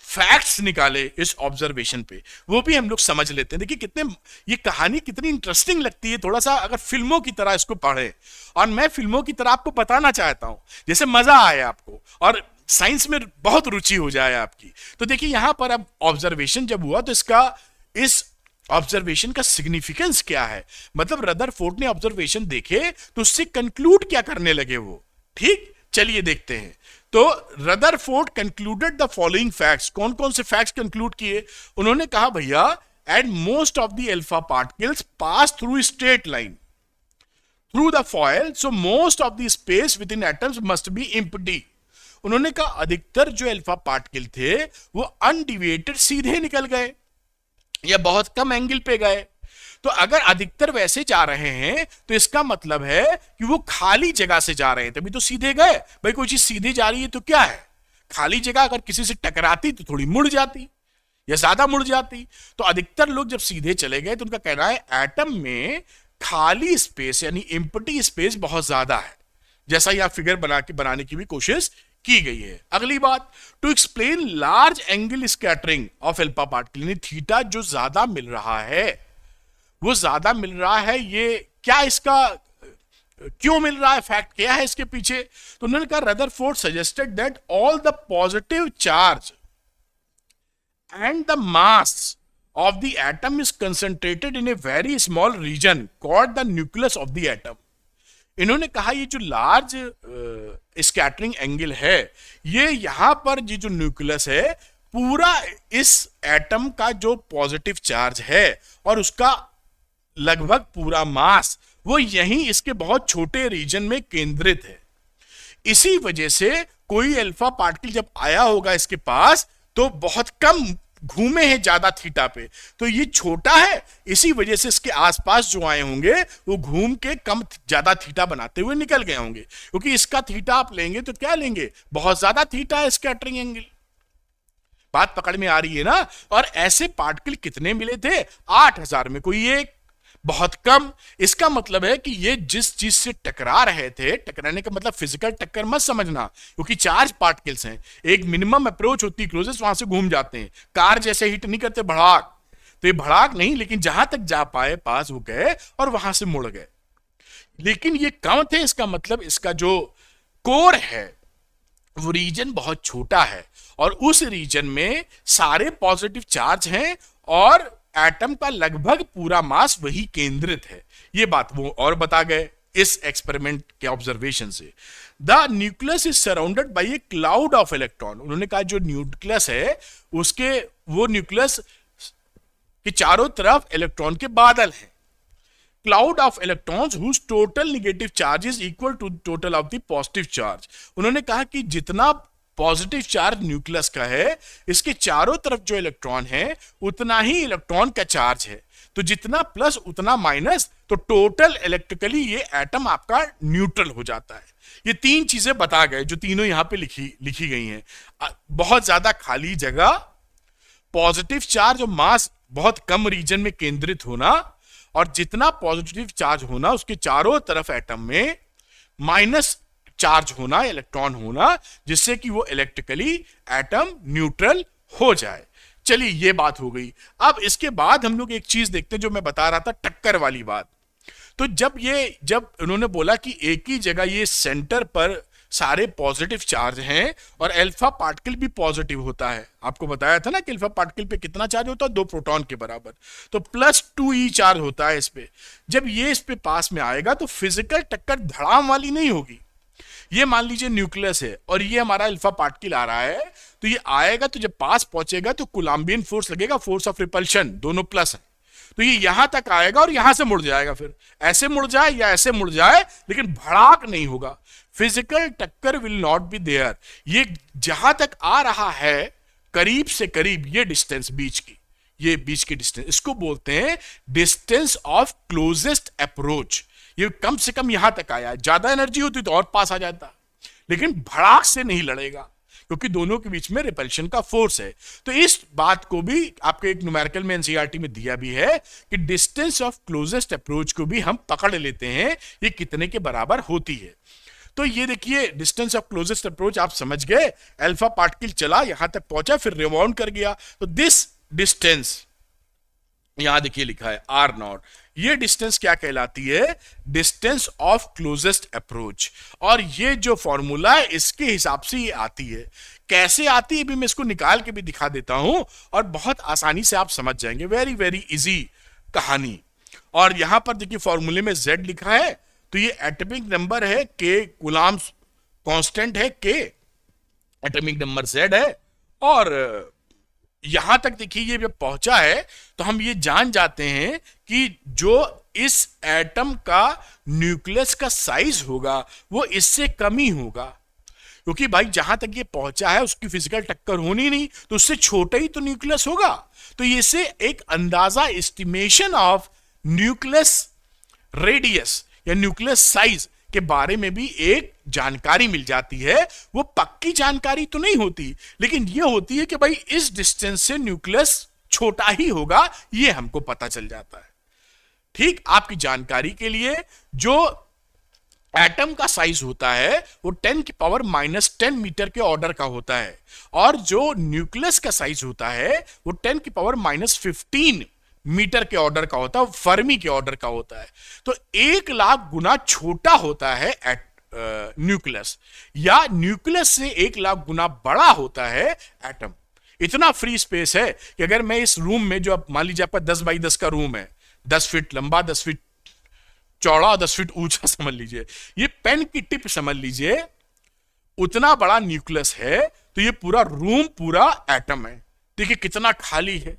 फैक्ट्स निकाले इस ऑब्जर्वेशन पे, वो भी हम लोग समझ लेते हैं। देखिए कितने, ये कहानी कितनी इंटरेस्टिंग लगती है, थोड़ा सा अगर फिल्मों की तरह इसको पढ़े, और मैं फिल्मों की तरह आपको बताना चाहता हूं, जैसे मजा आए आपको और साइंस में बहुत रुचि हो जाए आपकी। तो देखिए यहां पर अब ऑब्जर्वेशन जब हुआ, तो इसका, इस ऑब्जर्वेशन का सिग्निफिकेंस क्या है, मतलब रदरफोर्ड ने ऑब्जर्वेशन देखे तो उससे कंक्लूड क्या करने लगे वो। ठीक, चलिए देखते हैं। तो Rutherford concluded the following facts. कौन कौन से फैक्ट्स कंक्लूड किए, उन्होंने कहा भैया, and most of the alpha particles pass through straight line through the foil, so most of the space with in atoms must be empty. उन्होंने कहा अधिकतर जो अल्फा पार्टिकल थे वो अनडिविएटेड सीधे निकल गए या बहुत कम एंगल पे गए। तो अगर अधिकतर वैसे जा रहे हैं तो इसका मतलब है कि वो खाली जगह से जा रहे हैं, तभी तो सीधे गए। भाई कोई चीज सीधे जा रही है तो क्या है, खाली जगह, अगर किसी से टकराती तो थोड़ी मुड़ जाती या ज्यादा मुड़ जाती। तो अधिकतर लोग जब सीधे चले गए तो उनका कहना है एटम में खाली स्पेस यानी एम्प्टी स्पेस बहुत ज्यादा है, जैसा यहां फिगर बनाने की भी कोशिश की गई है। अगली बात, to explain large angle scattering of alpha particle, यानी थीटा जो ज्यादा मिल रहा है, वो ज्यादा मिल रहा है, ये क्या, इसका क्यों मिल रहा है, फैक्ट क्या है इसके पीछे। तो उन्होंने कहा Rutherford suggested that all the positive charge and the mass of the atom is concentrated in a very small region called the nucleus of the atom। इन्होंने कहा ये जो लार्ज स्कैटरिंग एंगल है, ये यहां पर ये जो न्यूक्लियस है, पूरा इस एटम का जो पॉजिटिव चार्ज है और उसका लगभग पूरा मास, वो यहीं इसके बहुत छोटे रीजन में केंद्रित है। इसी वजह से कोई अल्फा पार्टिकल जब आया होगा इसके पास तो बहुत कम घूमे हैं ज्यादा थीटा पे, तो ये छोटा है, इसी वजह से इसके आसपास जो आए होंगे वो घूम के कम ज्यादा थीटा बनाते हुए निकल गए होंगे। क्योंकि इसका थीटा आप लेंगे तो क्या लेंगे, बहुत ज्यादा थीटा है स्कैटरिंग एंगल। बात पकड़ में आ रही है ना। और ऐसे पार्टिकल कितने मिले थे, 8000 में कोई एक, बहुत कम। इसका मतलब है कि ये जिस चीज से टकरा रहे थे, टकराने का मतलब फिजिकल टक्कर मत समझना, क्योंकि चार्ज पार्टिकल्स हैं, एक मिनिमम अप्रोच होती है, क्लोजेस्ट वहां से घूम जाते हैं। कार जैसे हिट नहीं करते भड़ाक, तो ये भड़ाक नहीं, लेकिन जहां तक जा पाए पास वो गए और वहां से मुड़ गए। लेकिन ये कम थे, इसका मतलब इसका जो कोर है वो रीजन बहुत छोटा है और उस रीजन में सारे पॉजिटिव चार्ज हैं और एटम का लगभग पूरा मास वही केंद्रित है। ये बात वो और बता गए इस एक्सपेरिमेंट के ऑब्जर्वेशन से। The nucleus is surrounded by A cloud of electron. उन्होंने कहा जो न्यूक्लियस है उसके, वो न्यूक्लियस के चारों तरफ इलेक्ट्रॉन के बादल हैं। Cloud of electrons whose total negative charge is equal to total of the positive charge. उन्होंने कहा कि जितना पॉजिटिव चार्ज न्यूक्लियस का है, इसके चारों तरफ जो इलेक्ट्रॉन है उतना ही इलेक्ट्रॉन का चार्ज है। तो जितना प्लस उतना माइनस, तो टोटल इलेक्ट्रिकली ये एटम आपका न्यूट्रल हो जाता है। ये तीन चीजें बता गए जो तीनों यहां पे लिखी गई हैं। बहुत ज्यादा खाली जगह, पॉजिटिव चार्ज और मास बहुत कम रीजन में केंद्रित होना, और जितना पॉजिटिव चार्ज होना उसके चारों तरफ एटम में माइनस चार्ज होना, इलेक्ट्रॉन होना, जिससे कि वो इलेक्ट्रिकली एटम न्यूट्रल हो जाए। चलिए ये बात हो गई। अब इसके बाद हम लोग एक चीज देखते हैं जो मैं बता रहा था, टक्कर वाली बात। तो जब उन्होंने बोला कि एक ही जगह ये सेंटर पर सारे पॉजिटिव चार्ज हैं और अल्फा पार्टिकल भी पॉजिटिव होता है, आपको बताया था ना कि अल्फा पार्टिकल पे कितना चार्ज होता है, 2 प्रोटॉन के बराबर, तो +2e चार्ज होता है इस पे। जब ये इस पे पास में आएगा तो फिजिकल टक्कर धड़ाम वाली नहीं होगी। ये मान लीजिए न्यूक्लियस है और ये हमारा अल्फा पार्टिकल आ रहा है, तो ये आएगा तो जब पास पहुंचेगा तो कुलाम्बियन फोर्स लगेगा, फोर्स ऑफ रिपल्शन, दोनों प्लस है, तो ये यहां तक आएगा और यहां से मुड़ जाएगा, फिर ऐसे मुड़ जाए या ऐसे मुड़ जाए, लेकिन भड़ाक नहीं होगा। फिजिकल टक्कर विल नॉट बी देयर। ये जहां तक आ रहा है करीब से करीब, ये डिस्टेंस बीच की, ये बीच की डिस्टेंस, इसको बोलते हैं डिस्टेंस ऑफ क्लोजेस्ट अप्रोच। ये कम से कम यहां तक आया, ज्यादा एनर्जी होती तो और पास आ जाता, लेकिन भड़ाक से नहीं लड़ेगा क्योंकि दोनों के बीच में रिपल्शन का फोर्स है। तो इस बात को भी आपके एक न्यूमेरिकल में एनसीईआरटी में दिया भी है कि डिस्टेंस ऑफ क्लोजेस्ट अप्रोच को भी हम पकड़ लेते हैं, ये कितने के बराबर होती है। तो ये देखिए डिस्टेंस ऑफ क्लोजेस्ट अप्रोच आप समझ गए, अल्फा पार्टिकल चला यहां तक पहुंचा फिर रिवॉल्व कर गया, तो दिस डिस्टेंस यहां देखिए लिखा है R0, ये डिस्टेंस क्या कहलाती है, डिस्टेंस ऑफ क्लोजेस्ट अप्रोच। और ये जो फॉर्मूला है इसके हिसाब से ये आती है। कैसे आती है भी मैं इसको निकाल के भी दिखा देता हूं और बहुत आसानी से आप समझ जाएंगे, वेरी वेरी इजी कहानी। और यहां पर देखिए फॉर्मूले में Z लिखा है, तो ये एटॉमिक नंबर है K, कूलम्ब कांस्टेंट है K, एटॉमिक नंबर Z है, और यहां तक देखिए ये जब पहुंचा है तो हम ये जान जाते हैं कि जो इस एटम का न्यूक्लियस का साइज होगा वो इससे कम ही होगा, क्योंकि भाई जहां तक ये पहुंचा है उसकी फिजिकल टक्कर होनी नहीं, तो उससे छोटा ही तो न्यूक्लियस होगा। तो ये से एक अंदाजा, एस्टिमेशन ऑफ न्यूक्लियस रेडियस या न्यूक्लियस साइज के बारे में भी एक जानकारी मिल जाती है। वो पक्की जानकारी तो नहीं होती, लेकिन ये होती है कि भाई इस डिस्टेंस से न्यूक्लियस छोटा ही होगा, ये हमको पता चल जाता है। ठीक, आपकी जानकारी के लिए जो एटम का साइज होता है वो 10⁻⁻10 मीटर के ऑर्डर का होता है, और जो न्यूक्लियस का साइज होता है वो 10⁻⁻15 मीटर के ऑर्डर का होता है, फर्मी के ऑर्डर का होता है। तो 1,00,000 गुना छोटा होता है न्यूक्लियस, या न्यूक्लियस से 1,00,000 गुना बड़ा होता है एटम। इतना फ्री स्पेस है कि अगर मैं इस रूम में, जो मान लीजिए आपका 10 बाई 10 का रूम है, 10 फीट लंबा, 10 फीट चौड़ा और 10 फीट ऊंचा समझ लीजिए, ये पेन की टिप समझ लीजिए, उतना बड़ा न्यूक्लियस है, तो ये पूरा रूम पूरा एटम है। देखिए कितना खाली है,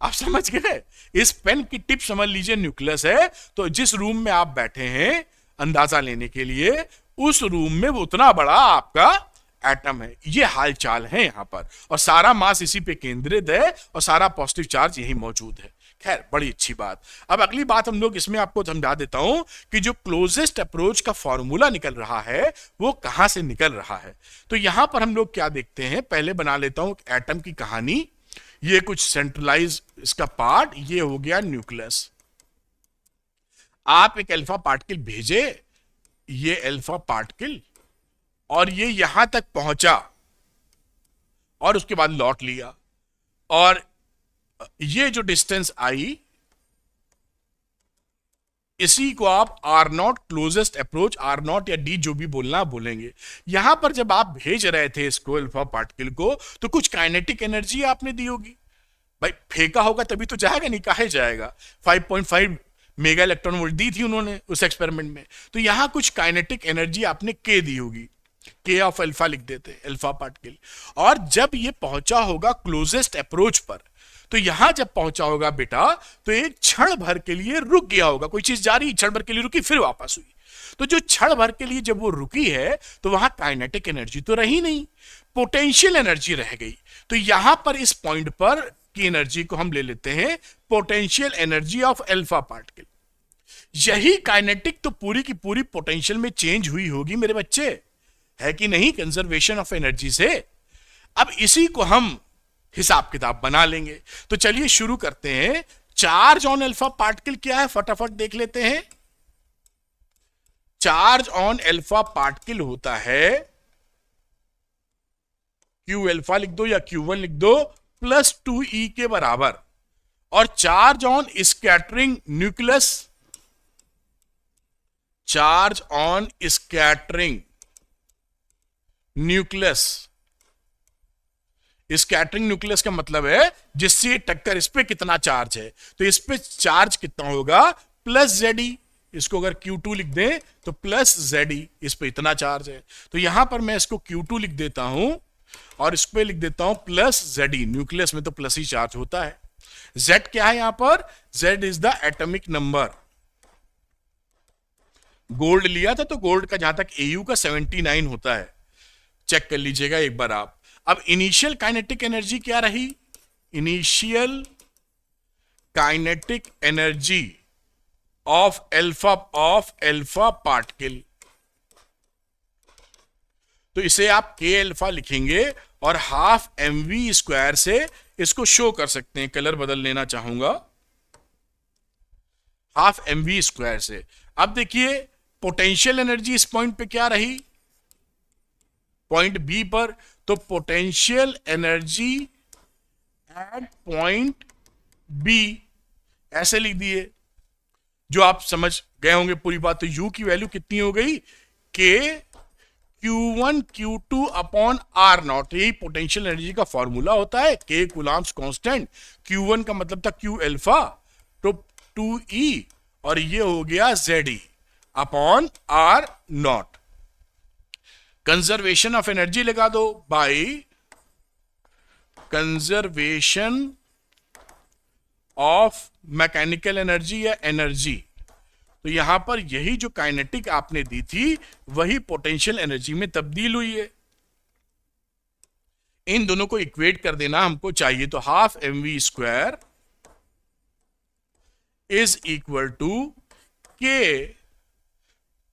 आप समझ गए। इस पेन की टिप समझ लीजिए न्यूक्लियस है, तो जिस रूम में आप बैठे हैं अंदाजा लेने के लिए, उस रूम में वो उतना बड़ा आपका एटम है। ये हालचाल है यहां पर, और सारा मास इसी पे केंद्रित है और सारा पॉजिटिव चार्ज यही मौजूद है। खैर बड़ी अच्छी बात। अब अगली बात हम लोग इसमें आपको समझा देता हूं कि जो क्लोजेस्ट अप्रोच का फॉर्मूला निकल रहा है वो कहां से निकल रहा है। तो यहां पर हम लोग क्या देखते हैं, पहले बना लेता हूं एटम की कहानी। ये कुछ सेंट्रलाइज इसका पार्ट, ये हो गया न्यूक्लियस। आप एक अल्फा पार्टिकल भेजे, ये अल्फा पार्टिकल, और ये यहां तक पहुंचा और उसके बाद लौट लिया, और ये जो डिस्टेंस आई इसी को आप R0 क्लोजेस्ट अप्रोच, R0 या D जो भी बोलना बोलेंगे। यहां पर जब आप भेज रहे थे इसको अल्फा पार्टिकल को, तो कुछ काइनेटिक एनर्जी आपने दी होगी, भाई फेंका होगा तभी तो जाएगा, नहीं काहे जाएगा। 5.5 मेगा इलेक्ट्रॉन वोल्ट दी थी उन्होंने उस एक्सपेरिमेंट में, तो यहां कुछ काइनेटिक एनर्जी आपने K दी होगी, K ऑफ अल्फा लिख देते अल्फा पार्टिकल। और जब ये पहुंचा होगा क्लोजेस्ट अप्रोच पर, तो यहां जब पहुंचा होगा बेटा, तो एक क्षण भर के लिए रुक गया होगा, कोई चीज जा रही, क्षण भर के लिए रुकी फिर वापस हुई। तो जो क्षण भर के लिए जब वो रुकी है, तो वहां काइनेटिक एनर्जी तो रही नहीं, पोटेंशियल एनर्जी रह गई। तो यहां पर इस पॉइंट पर की एनर्जी को हम ले लेते हैं potential energy of alpha particle. यही काइनेटिक तो पूरी की पूरी पोटेंशियल में चेंज हुई होगी मेरे बच्चे, है कि नहीं, कंजर्वेशन ऑफ एनर्जी से। अब इसी को हम हिसाब किताब बना लेंगे। तो चलिए शुरू करते हैं। चार्ज ऑन अल्फा पार्टिकल क्या है, फटाफट देख लेते हैं। चार्ज ऑन अल्फा पार्टिकल होता है क्यू अल्फा लिख दो या Q1 लिख दो प्लस 2E के बराबर। और charge on scattering nucleus, charge on scattering nucleus, scattering nucleus का मतलब है जिससे टक्कर, इस पे कितना चार्ज है, तो इस पे चार्ज कितना होगा प्लस ZE। इसको अगर Q2 लिख दें तो प्लस ZE, इस पे इतना चार्ज है। तो यहां पर मैं इसको Q2 लिख देता हूं और इस पे लिख देता हूं प्लस ZE। न्यूक्लियस में तो प्लस ही चार्ज होता है। Z क्या है यहां पर, Z is the atomic number. Gold लिया था तो गोल्ड का जहां तक AU का 79 होता है, चेक कर लीजिएगा एक बार आप। अब इनिशियल काइनेटिक एनर्जी क्या रही, initial kinetic energy of alpha particle, तो इसे आप K अल्फा लिखेंगे और हाफ mv स्क्वायर से इसको शो कर सकते हैं। कलर बदल लेना चाहूंगा, हाफ mv स्क्वायर से। अब देखिए पोटेंशियल एनर्जी इस पॉइंट पे क्या रही, पॉइंट बी पर, तो potential energy at point B ऐसे लिख दिए, जो आप समझ गए होंगे पूरी बात। तो U की वैल्यू कितनी हो गई, K Q1 Q2 upon R0। यही पोटेंशियल एनर्जी का फॉर्मूला होता है, K कूलम्ब्स कांस्टेंट, Q1 का मतलब था Q अल्फा तो 2E, और ये हो गया ZE upon R0। Conservation of energy लगा दो by conservation of mechanical energy या एनर्जी। तो यहां पर यही जो काइनेटिक आपने दी थी वही पोटेंशियल एनर्जी में तब्दील हुई है। इन दोनों को इक्वेट कर देना हमको चाहिए, तो half mv square is equal to K,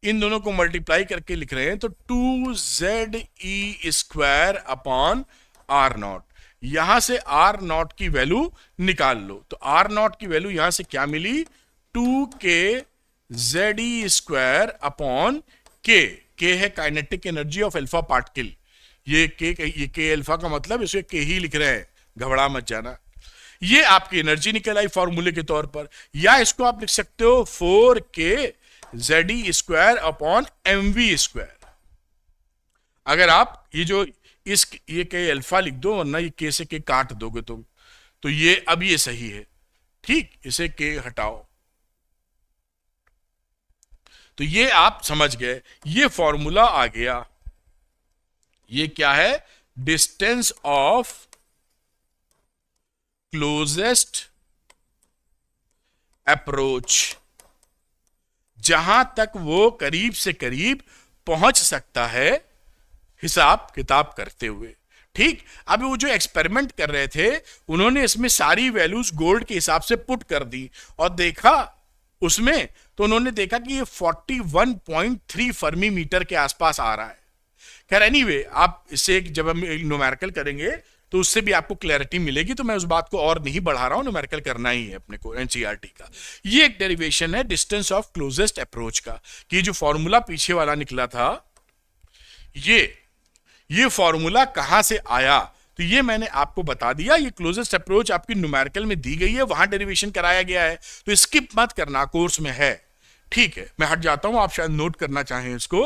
इन दोनों को मल्टीप्लाई करके लिख रहे हैं तो 2ZE स्क्वायर अपॉन R0। यहां से R0 की वैल्यू निकाल लो, तो R0 की वैल्यू यहां से क्या मिली, 2K ZE square upon K। K है kinetic energy of alpha particle, ये K अल्फा का मतलब इसे K ही लिख रहे हैं, घबरा मत जाना। ये आपकी एनर्जी निकल आई फॉर्मूले के तौर पर, या इसको आप लिख सकते हो 4K ZE square upon mv square. अगर आप ये जो ये K अल्फा लिख दो, वरना ये K से K काट दोगे तुम, तो ये अब ये सही है, ठीक, इसे K हटाओ। तो ये आप समझ गए, ये फॉर्मूला आ गया। ये क्या है, डिस्टेंस ऑफ क्लोजेस्ट अप्रोच, जहां तक वो करीब से करीब पहुंच सकता है हिसाब किताब करते हुए। ठीक, अब वो जो एक्सपेरिमेंट कर रहे थे उन्होंने इसमें सारी वैल्यूज गोल्ड के हिसाब से पुट कर दी और देखा उसमें, तो उन्होंने देखा कि ये 41.3 फर्मी मीटर के आसपास आ रहा है। खैर एनीवे, आप इसे जब हम न्यूमेरिकल करेंगे तो उससे भी आपको क्लैरिटी मिलेगी, तो मैं उस बात को और नहीं बढ़ा रहा हूं, न्यूमेरिकल करना ही है अपने को एनसीईआरटी का। ये एक डेरिवेशन है डिस्टेंस ऑफ क्लोजेस्ट अप्रोच का, कि जो फॉर्मूला पीछे वाला निकला था, ये फॉर्मूला कहां से आया, तो ये मैंने आपको बता दिया। ये क्लोजेस्ट अप्रोच आपकी न्यूमेरिकल में दी गई है, वहां डेरिवेशन कराया गया है, तो स्किप मत करना, कोर्स में है। ठीक है, मैं हट जाता हूं, आप शायद नोट करना चाहें इसको,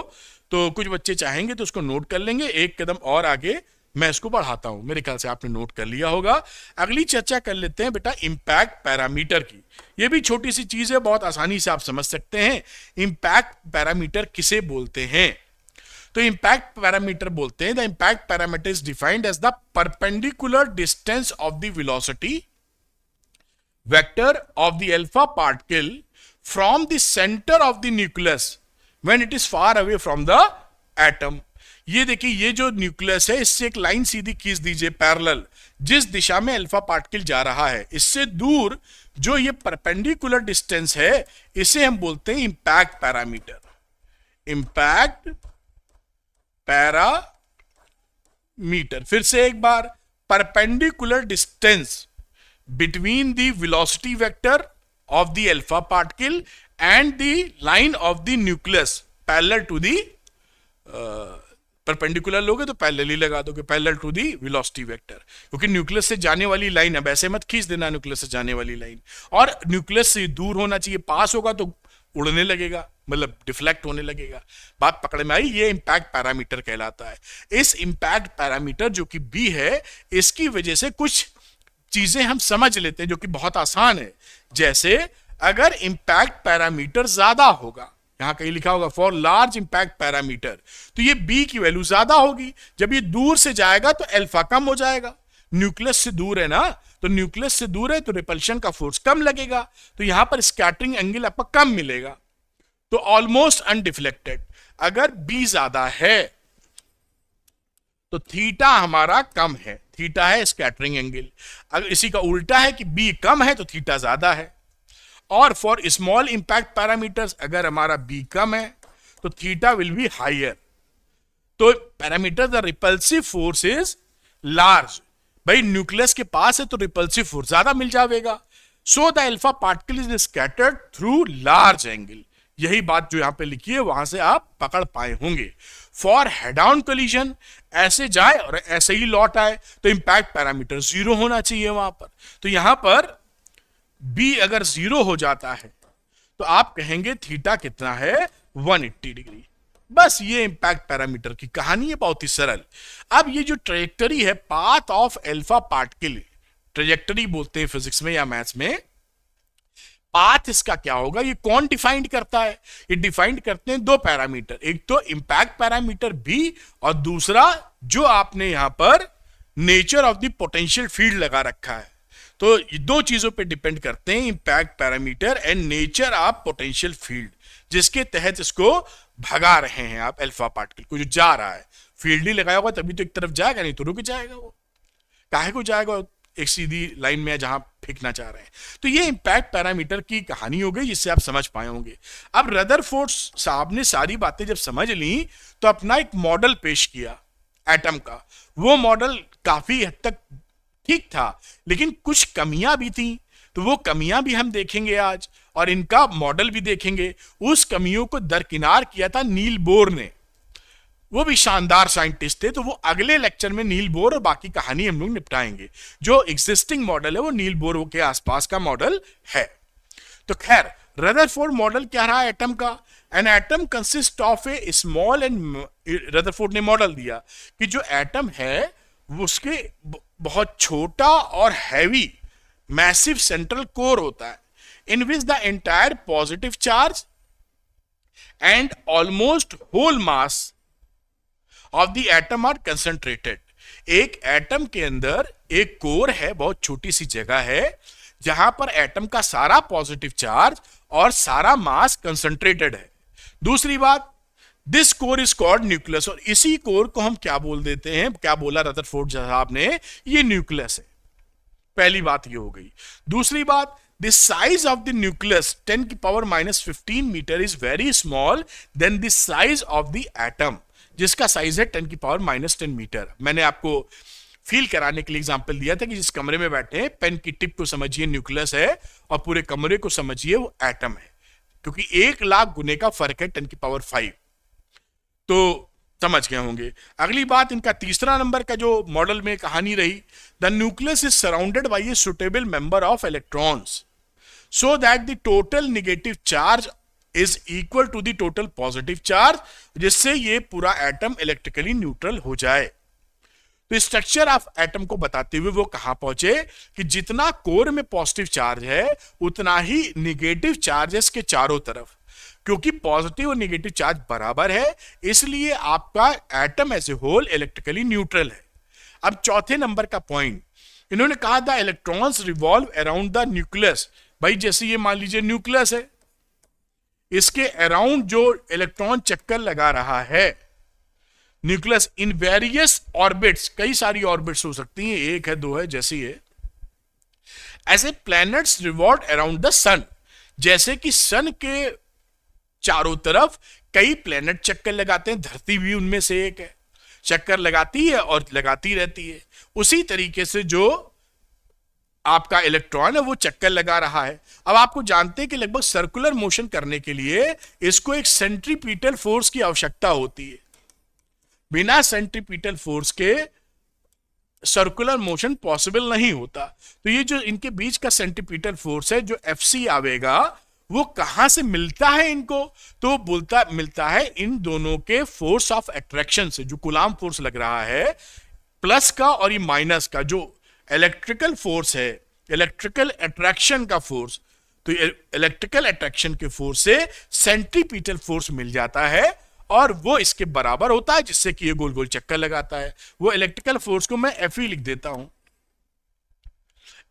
तो कुछ बच्चे चाहेंगे तो उसको नोट कर लेंगे। एक कदम और आगे मैं इसको बढ़ाता हूं, मेरे ख्याल से आपने नोट कर लिया होगा। अगली चर्चा कर लेते हैं बेटा इंपैक्ट पैरामीटर की। ये भी छोटी सी चीज है, बहुत आसानी से आप समझ सकते हैं। इंपैक्ट पैरामीटर किसे बोलते हैं, तो इंपैक्ट पैरामीटर बोलते हैं, the impact parameter is defined as the perpendicular distance of the velocity vector of the alpha particle from the centre of the nucleus when it is far away from the atom. ये देखिए, ये जो nucleus है इससे एक line सीधी खींच दीजिए parallel, जिस दिशा में अल्फा पार्टिकल जा रहा है इससे दूर जो ये परपेंडिकुलर डिस्टेंस है इसे हम बोलते हैं इंपैक्ट पैरामीटर। इंपैक्ट पैरामीटर, फिर से एक बार, perpendicular distance between the velocity vector of the alpha particle and the line of the nucleus parallel to the, perpendicular लोगे तो पैरेलल ही लगा दोगे, parallel to the velocity vector, क्योंकि न्यूक्लियस से जाने वाली लाइन, अब ऐसे मत खींच देना न्यूक्लियस से जाने वाली लाइन, और न्यूक्लियस से दूर होना चाहिए, पास होगा तो उड़ने लगेगा, मतलब डिफ्लेक्ट होने लगेगा। बात पकड़ में आई? ये इंपैक्ट पैरामीटर कहलाता है। इस इंपैक्ट पैरामीटर जो कि बी है, इसकी वजह से कुछ चीजें हम समझ लेते हैं जो कि बहुत आसान है। जैसे अगर इंपैक्ट पैरामीटर ज्यादा होगा, यहां कहीं लिखा होगा फॉर लार्ज इंपैक्ट पैरामीटर, तो ये बी की वैल्यू ज्यादा होगी। जब ये दूर से जाएगा तो अल्फा कम हो जाएगा, न्यूक्लियस से दूर है ना, तो न्यूक्लियस से दूर है तो रिपल्शन का फोर्स कम लगेगा, तो यहां पर स्कैटरिंग एंगल आपका कम मिलेगा, तो ऑलमोस्ट अनडिफ्लेक्टेड। अगर बी ज्यादा है तो थीटा हमारा कम है, थीटा है स्कैटरिंग एंगल। अगर इसी का उल्टा है कि बी कम है तो थीटा ज्यादा है। और फॉर स्मॉल इंपैक्ट पैरामीटर्स, अगर हमारा बी कम है तो थीटा विल बी हायर। तो parameter the repulsive force is large, भाई न्यूक्लियस के पास है तो रिपल्सिव फोर्स ज्यादा मिल जाएगा। So the alpha particle is scattered through large angle. यही बात जो यहां पे लिखी है वहां से आप पकड़ पाए होंगे। फॉर हेड ऑन कोलिजन, ऐसे जाए और ऐसे ही लौट आए तो इंपैक्ट पैरामीटर 0 होना चाहिए वहां पर। तो यहां पर बी अगर 0 हो जाता है तो आप कहेंगे थीटा कितना है, 180 डिग्री। बस ये इंपैक्ट पैरामीटर की कहानी है, बहुत ही सरल। अब ये जो ट्रेजेक्टरी है, path of alpha particle, trajectory बोलते हैं फिजिक्स में या मैथ्स में। पाथ इसका क्या होगा, ये कौन डिफाइंड करता है? ये डिफाइंड करते हैं दो पैरामीटर, एक तो इंपैक्ट पैरामीटर बी, और दूसरा जो आपने यहां पर nature of the potential field लगा रखा है। तो ये दो चीजों पे डिपेंड करते हैं, impact parameter and nature of potential field, जिसके तहत इसको भगा रहे हैं आप अल्फा पार्टिकल को जो जा रहा है। फील्ड ही लगाया होगा तभी तो एक तरफ जाएगा, नहीं तो रुक जाएगा, वो काहे को जाएगा एक सीधी लाइन में जहां फेंकना चाह रहे हैं। तो ये इंपैक्ट पैरामीटर की कहानी हो गई, जिससे आप समझ पाए होंगे। अब रदरफोर्ड साहब ने सारी बातें जब समझ ली तो अपना एक मॉडल पेश किया एटम का। वो मॉडल काफी हद तक ठीक था, लेकिन कुछ कमियां भी थी, तो वो कमियां भी हम देखेंगे आज, और इनका मॉडल भी देखेंगे। उस कमियों को दरकिनार किया था नील बोर ने, वो भी शानदार साइंटिस्ट थे। तो वो अगले लेक्चर में नील बोर और बाकी कहानी हम लोग निपटाएंगे। जो एग्जिस्टिंग मॉडल है वो नील बोर के आसपास का मॉडल है। तो खैर, रदरफोर्ड मॉडल क्या रहा एटम का? An atom consist of A small and, Rutherford ने मॉडल दिया कि जो एटम है उसके बहुत छोटा और हैवी मैसिव सेंट्रल कोर होता है, in which the entire positive charge and almost whole mass of the atom are concentrated. एक एटम के अंदर एक कोर है, बहुत छोटी सी जगह है जहां पर एटम का सारा पॉजिटिव चार्ज और सारा मास कंसंट्रेटेड है। दूसरी बात, this core is called nucleus, और इसी कोर को हम क्या बोल देते हैं, क्या बोला रदरफोर्ड साहब ने, ये न्यूक्लियस है। पहली बात ये हो गई। दूसरी बात, the size of the nucleus 10 की power -15 metre is very small then the size of the atom, जिसका साइज है 10 की पावर -10 मीटर। मैंने आपको फील कराने के लिए एग्जांपल दिया था कि जिस कमरे में बैठे हैं, पेन की टिप को समझिए न्यूक्लियस है और पूरे कमरे को समझिए वो एटम है, क्योंकि 1,00,000 गुने का फर्क है 10 की पावर 5। तो समझ गए होंगे। अगली बात, इनका तीसरा नंबर का जो मॉडल में कहानी रही, the nucleus is surrounded by a suitable member of electrons so that the total negative charge is equal to the total positive charge, जिससे ये पूरा एटम इलेक्ट्रिकली न्यूट्रल हो जाए। तो स्ट्रक्चर ऑफ एटम को बताते हुए वो कहां पहुंचे कि जितना कोर में पॉजिटिव चार्ज है उतना ही नेगेटिव चार्जेस के चारों तरफ, क्योंकि पॉजिटिव और नेगेटिव चार्ज बराबर है, इसलिए आपका atom as a whole electrically neutral है। अब चौथे नंबर का पॉइंट, इन्होंने कहा the electrons revolve around the nucleus. भाई जैसे ये मान लीजिए न्यूक्लियस है, इसके अराउंड जो इलेक्ट्रॉन चक्कर लगा रहा है, न्यूक्लियस इन वेरियस ऑर्बिट्स, कई सारी ऑर्बिट्स हो सकती हैं, एक है दो है जैसी है, as a planets revolve around the sun, जैसे कि सन के चारों तरफ कई प्लैनेट चक्कर लगाते हैं, धरती भी उनमें से एक है, चक्कर लगाती है और लगाती रहती है। उसी तरीके से जो आपका इलेक्ट्रॉन है वो चक्कर लगा रहा है। अब आपको जानते हैं कि लगभग सर्कुलर मोशन करने के लिए इसको एक सेंट्रीपिटल फोर्स की आवश्यकता होती है। बिना सेंट्रीपिटल फोर्स के सर्कुलर मोशन पॉसिबल नहीं होता। तो ये जो इनके बीच का सेंट्रीपिटल फोर्स है, जो एफसी आवेगा, वो कहां से मिलता है इनको, तो मिलता है इन दोनों के फोर्स ऑफ अट्रैक्शन से, जो कूलाम फोर्स लग रहा है प्लस का और ये माइनस का, जो इलेक्ट्रिकल फोर्स है, इलेक्ट्रिकल अट्रैक्शन का फोर्स, तो इलेक्ट्रिकल अट्रैक्शन के फोर्स से सेंट्रीपिटल फोर्स मिल जाता है और वो इसके बराबर होता है, जिससे कि ये गोल गोल चक्कर लगाता है। वो इलेक्ट्रिकल फोर्स को मैं एफ लिख देता हूं।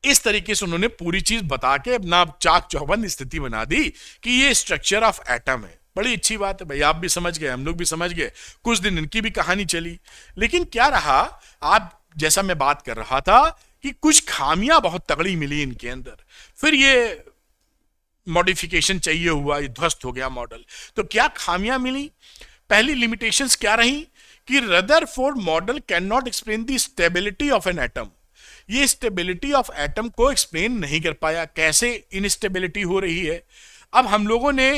इस तरीके से उन्होंने पूरी चीज बता के अपना चाक चौबंद स्थिति बना दी कि ये स्ट्रक्चर ऑफ एटम है। बड़ी अच्छी बात है भाई, आप भी समझ गए, हम लोग भी समझ गए, कुछ दिन इनकी भी कहानी चली। लेकिन क्या रहा, आप जैसा मैं बात कर रहा था कि कुछ खामियां बहुत तगड़ी मिली इनके अंदर, फिर ये मॉडिफिकेशन चाहिए हुआ, ये ध्वस्त हो गया मॉडल। तो क्या खामियां मिली? पहली लिमिटेशंस क्या रही कि Rutherford model can not explain the stability of an atom. ये स्टेबिलिटी ऑफ एटम को एक्सप्लेन नहीं कर पाया, कैसे इनस्टेबिलिटी हो रही है। अब हम लोगों ने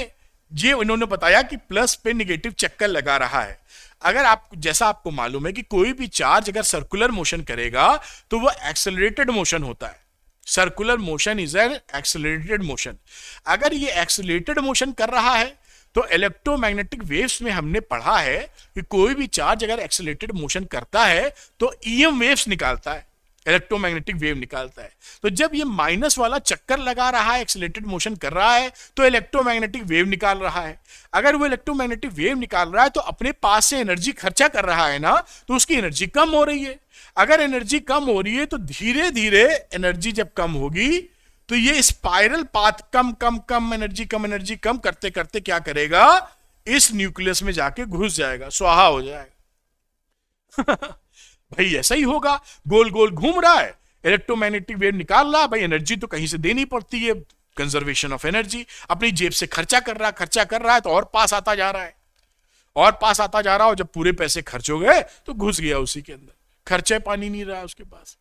ये इन्होंने बताया कि प्लस पे निगेटिव चक्कर लगा रहा है। अगर आप, जैसा आपको मालूम है कि कोई भी चार्ज अगर सर्कुलर मोशन करेगा तो वो एक्सेलरेटेड मोशन होता है। Circular motion is an accelerated motion. अगर ये एक्सेलरेटेड मोशन कर रहा है तो इलेक्ट्रोमैग्नेटिक वेव्स में हमने पढ़ा है कि कोई भी चार्ज अगर एक्सेलरेटेड मोशन करता है तो ईएम वेव्स निकालता है, इलेक्ट्रोमैग्नेटिक वेव निकालता है। तो जब ये माइनस वाला चक्कर लगा रहा है, एक्सेलरेटेड मोशन कर रहा है, तो इलेक्ट्रोमैग्नेटिक वेव निकाल रहा है। अगर वो इलेक्ट्रोमैग्नेटिक वेव निकाल रहा है तो अपने पास से एनर्जी खर्चा कर रहा है ना, तो उसकी एनर्जी कम हो रही है। अगर एनर्जी कम हो रही है तो धीरे धीरे एनर्जी जब कम होगी तो ये स्पाइरल पाथ कम कम कम एनर्जी कम करते करते क्या करेगा, इस न्यूक्लियस में जाके घुस जाएगा, स्वाहा हो जाएगा। भाई ऐसा ही होगा, गोल गोल घूम रहा है, इलेक्ट्रोमैग्नेटिक वेव निकाल रहा है, भाई एनर्जी तो कहीं से देनी पड़ती है, कंजर्वेशन ऑफ एनर्जी, अपनी जेब से खर्चा कर रहा है तो और पास आता जा रहा है, और पास आता जा रहा है, और जब पूरे पैसे खर्च हो गए तो घुस गया उसी के अंदर, खर्चे पानी नहीं रहा उसके पास।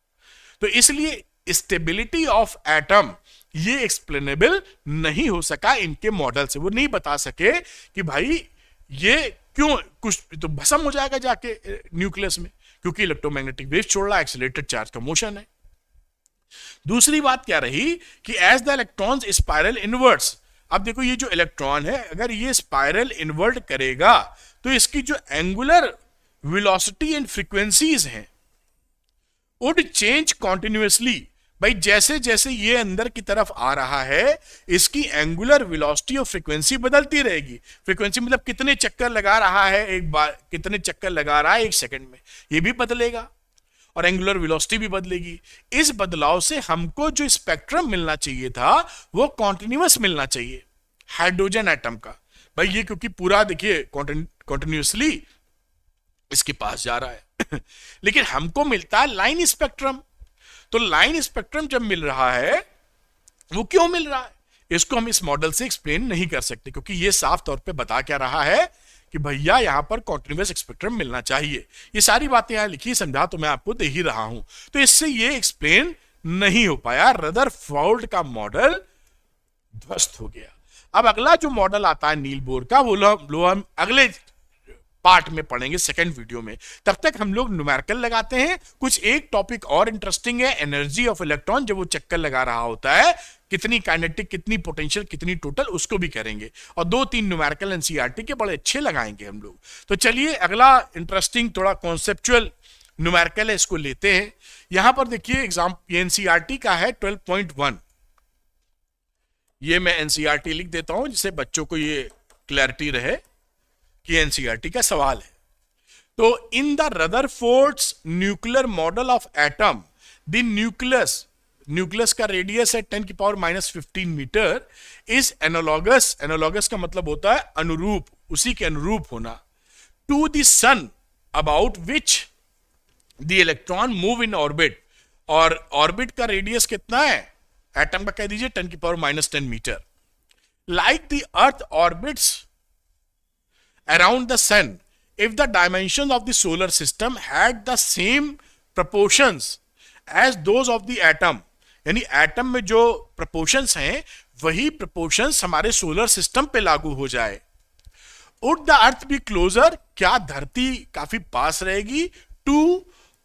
तो इसलिए स्टेबिलिटी ऑफ एटम ये एक्सप्लेनेबल नहीं हो सका इनके मॉडल से। वो नहीं बता सके कि भाई ये क्यों, कुछ तो भस्म हो जाएगा जाके न्यूक्लियस में, क्योंकि इलेक्ट्रोमैग्नेटिक वेव छोड़ रहा है, एक्सीलरेटेड चार्ज का मोशन है। दूसरी बात क्या रही कि as the electrons spiral inverts, अब देखो ये जो इलेक्ट्रॉन है अगर ये स्पाइरल इनवर्ट करेगा तो इसकी जो एंगुलर वेलोसिटी एंड फ्रीक्वेंसीज हैं वुड चेंज कॉन्टिन्यूसली। भाई जैसे जैसे ये अंदर की तरफ आ रहा है इसकी एंगुलर वेलोसिटी और फ्रीक्वेंसी बदलती रहेगी। फ्रीक्वेंसी मतलब कितने चक्कर लगा रहा है एक बार, कितने चक्कर लगा रहा है एक सेकंड में, ये भी बदलेगा और एंगुलर वेलोसिटी भी बदलेगी। इस बदलाव से हमको जो स्पेक्ट्रम मिलना चाहिए था वो कॉन्टिन्यूस मिलना चाहिए हाइड्रोजन एटम का। भाई ये क्योंकि पूरा देखिए कॉन्टिन्यूसली इसके पास जा रहा है लेकिन हमको मिलता है लाइन स्पेक्ट्रम। तो लाइन स्पेक्ट्रम जब मिल रहा है, वो क्यों मिल रहा है, इसको हम इस मॉडल से एक्सप्लेन नहीं कर सकते, क्योंकि ये साफ तौर पे बता क्या रहा है कि भैया यहां पर कॉन्टिन्यूस स्पेक्ट्रम मिलना चाहिए। ये सारी बातें यहां लिखी समझा तो मैं आपको दे ही रहा हूं, तो इससे ये एक्सप्लेन नहीं हो पाया। रदरफोर्ड का मॉडल ध्वस्त हो गया। अब अगला जो मॉडल आता है नील बोर का, वो हम अगले पार्ट में पढ़ेंगे, सेकंड वीडियो में। तब तक हम लोग न्यूमेरिकल लगाते हैं। कुछ एक टॉपिक और इंटरेस्टिंग है, एनर्जी ऑफ इलेक्ट्रॉन जब वो चक्कर लगा रहा होता है, कितनी काइनेटिक, कितनी पोटेंशियल, कितनी टोटल, उसको भी करेंगे। और 2-3 न्यूमेरिकल एनसीईआरटी के बड़े अच्छे लगाएंगे हम लोग। तो चलिए अगला इंटरेस्टिंग थोड़ा कॉन्सेप्चुअल न्यूमेरिकल है, इसको लेते हैं। यहां पर देखिए एग्जाम, ये एनसीईआरटी का है 12.1। ये मैं एनसीईआरटी लिख देता हूं जिससे बच्चों को ये क्लैरिटी रहे कि एनसीईआरटी का सवाल है। तो in the Rutherford's nuclear model of atom, the nucleus का रेडियस है 10⁻⁻15 मीटर, इज एनालॉगस का मतलब होता है अनुरूप, उसी के अनुरूप होना, to the sun, about which the electron move in orbit, और ऑर्बिट का रेडियस कितना है एटम का, कह दीजिए 10⁻⁻10 metre. Like the earth orbits around the sun, if the dimensions of the solar system had the same proportions as those of the atom, यानी atom में जो proportions हैं वही proportions हमारे सोलर सिस्टम पे लागू हो जाए. would the earth be closer, क्या धरती काफी पास रहेगी, to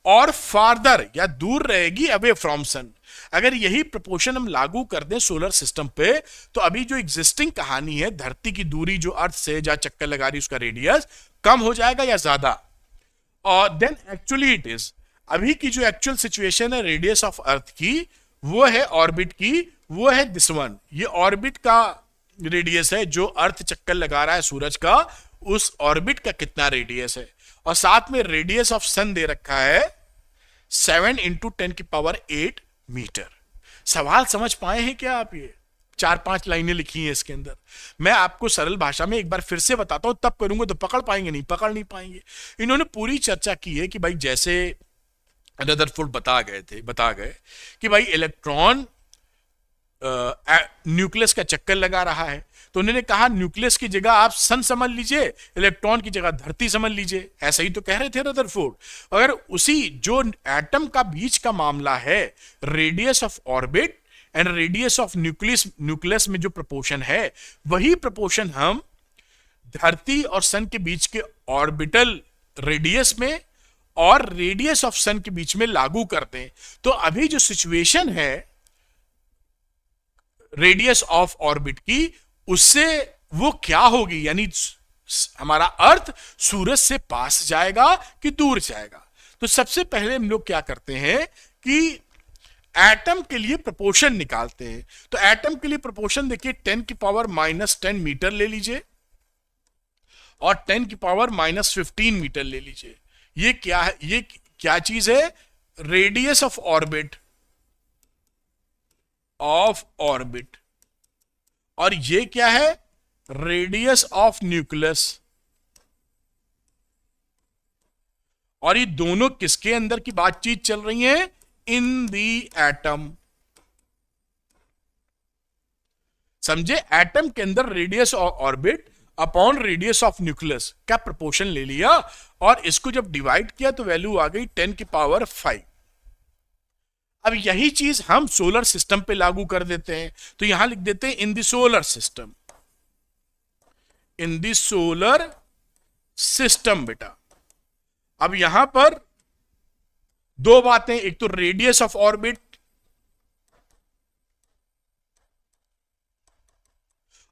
और farther या दूर रहेगी away from sun. अगर यही प्रोपोर्शन हम लागू कर दें सोलर सिस्टम पे, तो अभी जो एग्जिस्टिंग कहानी है धरती की दूरी जो अर्थ से जहां चक्कर लगा रही उसका रेडियस कम हो जाएगा या ज्यादा. और देन एक्चुअली इट इज, अभी की जो एक्चुअल सिचुएशन है रेडियस ऑफ अर्थ की, वो है ऑर्बिट की, वो है दिस वन. ये ऑर्बिट का रेडियस है जो अर्थ चक्कर लगा रहा है सूरज का, उस ऑर्बिट का कितना रेडियस है. और साथ में रेडियस ऑफ सन दे रखा है 7 × 10⁸ मीटर. सवाल समझ पाए हैं क्या आप? ये 4-5 लाइनें लिखी हैं इसके अंदर. मैं आपको सरल भाषा में एक बार फिर से बताता हूं, तब करूंगा तो पकड़ पाएंगे, नहीं पकड़ नहीं पाएंगे. इन्होंने पूरी चर्चा की है कि भाई जैसे रदरफोर्ड बता गए कि भाई इलेक्ट्रॉन न्यूक्लियस का चक्कर लगा रहा है, तो उन्होंने कहा न्यूक्लियस की जगह आप सन समझ लीजिए, इलेक्ट्रॉन की जगह धरती समझ लीजिए. ऐसा ही तो कह रहे थे रदरफोर्ड. अगर उसी जो एटम का बीच का मामला है, radius of orbit and radius of nucleus में जो प्रोपोर्शन है, वही प्रोपोर्शन हम धरती और सन के बीच के ऑर्बिटल रेडियस में और रेडियस ऑफ सन के बीच में लागू करते हैं. तो अभी जो सिचुएशन है रेडियस ऑफ ऑर्बिट की, उससे वो क्या होगी, यानी हमारा अर्थ सूरज से पास जाएगा कि दूर जाएगा. तो सबसे पहले हम लोग क्या करते हैं कि एटम के लिए प्रोपोर्शन निकालते हैं. तो एटम के लिए प्रोपोर्शन देखिए 10⁻⁻10 मीटर ले लीजिए और 10⁻⁻15 मीटर ले लीजिए. ये क्या है, ये क्या चीज है, रेडियस ऑफ ऑर्बिट और ये क्या है, रेडियस ऑफ न्यूक्लियस. और ये दोनों किसके अंदर की बातचीत चल रही है, इन दी एटम. समझे, एटम के अंदर radius of orbit upon radius of nucleus का प्रोपोर्शन ले लिया और इसको जब डिवाइड किया तो वैल्यू आ गई 10⁵. अब यही चीज हम सोलर सिस्टम पे लागू कर देते हैं, तो यहां लिख देते हैं in the solar system. In the solar system बेटा. अब यहां पर दो बातें, एक तो रेडियस ऑफ ऑर्बिट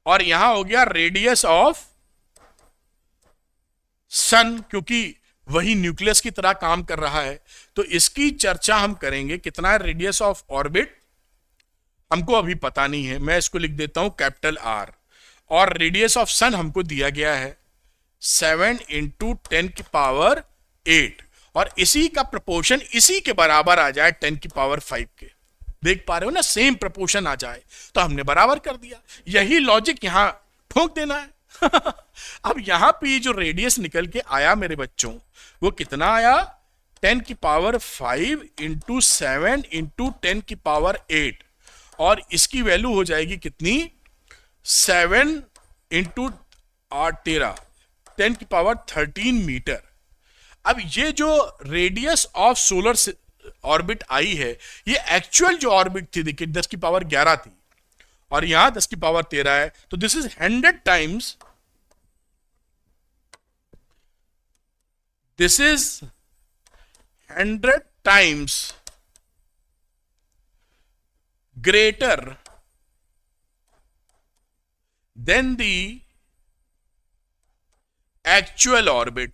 और यहां हो गया रेडियस ऑफ सन, क्योंकि वही न्यूक्लियस की तरह काम कर रहा है. तो इसकी चर्चा हम करेंगे. कितना है रेडियस ऑफ ऑर्बिट, हमको अभी पता नहीं है, मैं इसको लिख देता हूं कैपिटल R. और रेडियस ऑफ सन हमको दिया गया है 7 × 10⁸. और इसी का प्रोपोर्शन इसी के बराबर आ जाए 10⁵ के. देख पा रहे हो ना, सेम प्रोपोर्शन आ जाए तो हमने बराबर कर दिया. यही लॉजिक यहां ठोक देना है. अब यहां पे जो रेडियस निकल के आया मेरे बच्चों, वो कितना आया, 10⁵ × 7 × 10⁸. और इसकी वैल्यू हो जाएगी कितनी, 7 × 8 13 10⁻13 मीटर. अब ये जो रेडियस ऑफ सोलर ऑर्बिट आई है, ये एक्चुअल जो ऑर्बिट थी देखिए 10⁻11 थी और यहां 10⁻13 है. तो this is 100 times, this is 100 times greater than the actual orbit,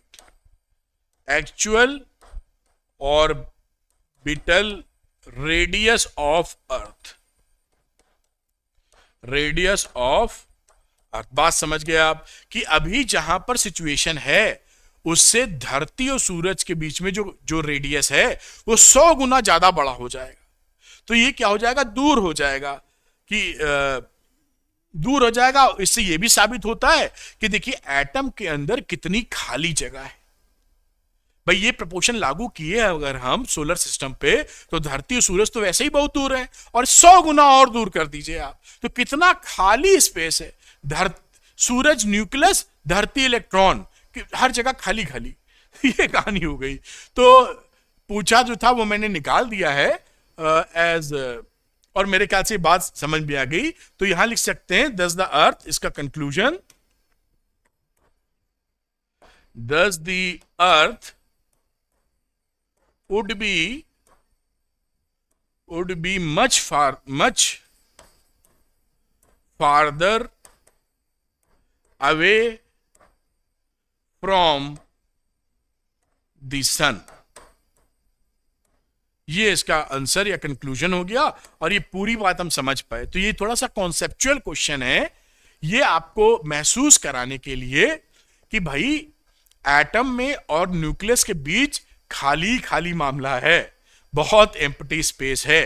actual orbital radius of Earth, radius of Earth. बात समझ गए आप कि अभी जहां पर सिचुएशन है उससे धरती और सूरज के बीच में जो रेडियस है वो 100 गुना ज्यादा बड़ा हो जाएगा. तो ये क्या हो जाएगा, दूर हो जाएगा कि दूर हो जाएगा. इससे ये भी साबित होता है कि देखिए एटम के अंदर कितनी खाली जगह है. भाई ये प्रपोर्शन लागू किए अगर हम सोलर सिस्टम पे, तो धरती और सूरज तो वैसे ही बहुत दूर है, और 100 गुना और दूर कर दीजिए आप, तो कितना खाली स्पेस है। सूरज न्यूक्लियस, धरती इलेक्ट्रॉन, हर जगह खाली खाली। ये कहानी हो गई। तो पूछा जो था वो मैंने निकाल दिया है एज और मेरे ख्याल से बात समझ में आ गई। तो यहां लिख सकते हैं दस द अर्थ, इसका कंक्लूजन, दस the earth would be much farther away from the sun। ये इसका आंसर या कंक्लूजन हो गया, और ये पूरी बात हम समझ पाए। तो ये थोड़ा सा कॉन्सेप्चुअल क्वेश्चन है, ये आपको महसूस कराने के लिए कि भाई एटम में और न्यूक्लियस के बीच खाली खाली मामला है, बहुत एम्प्टी स्पेस है।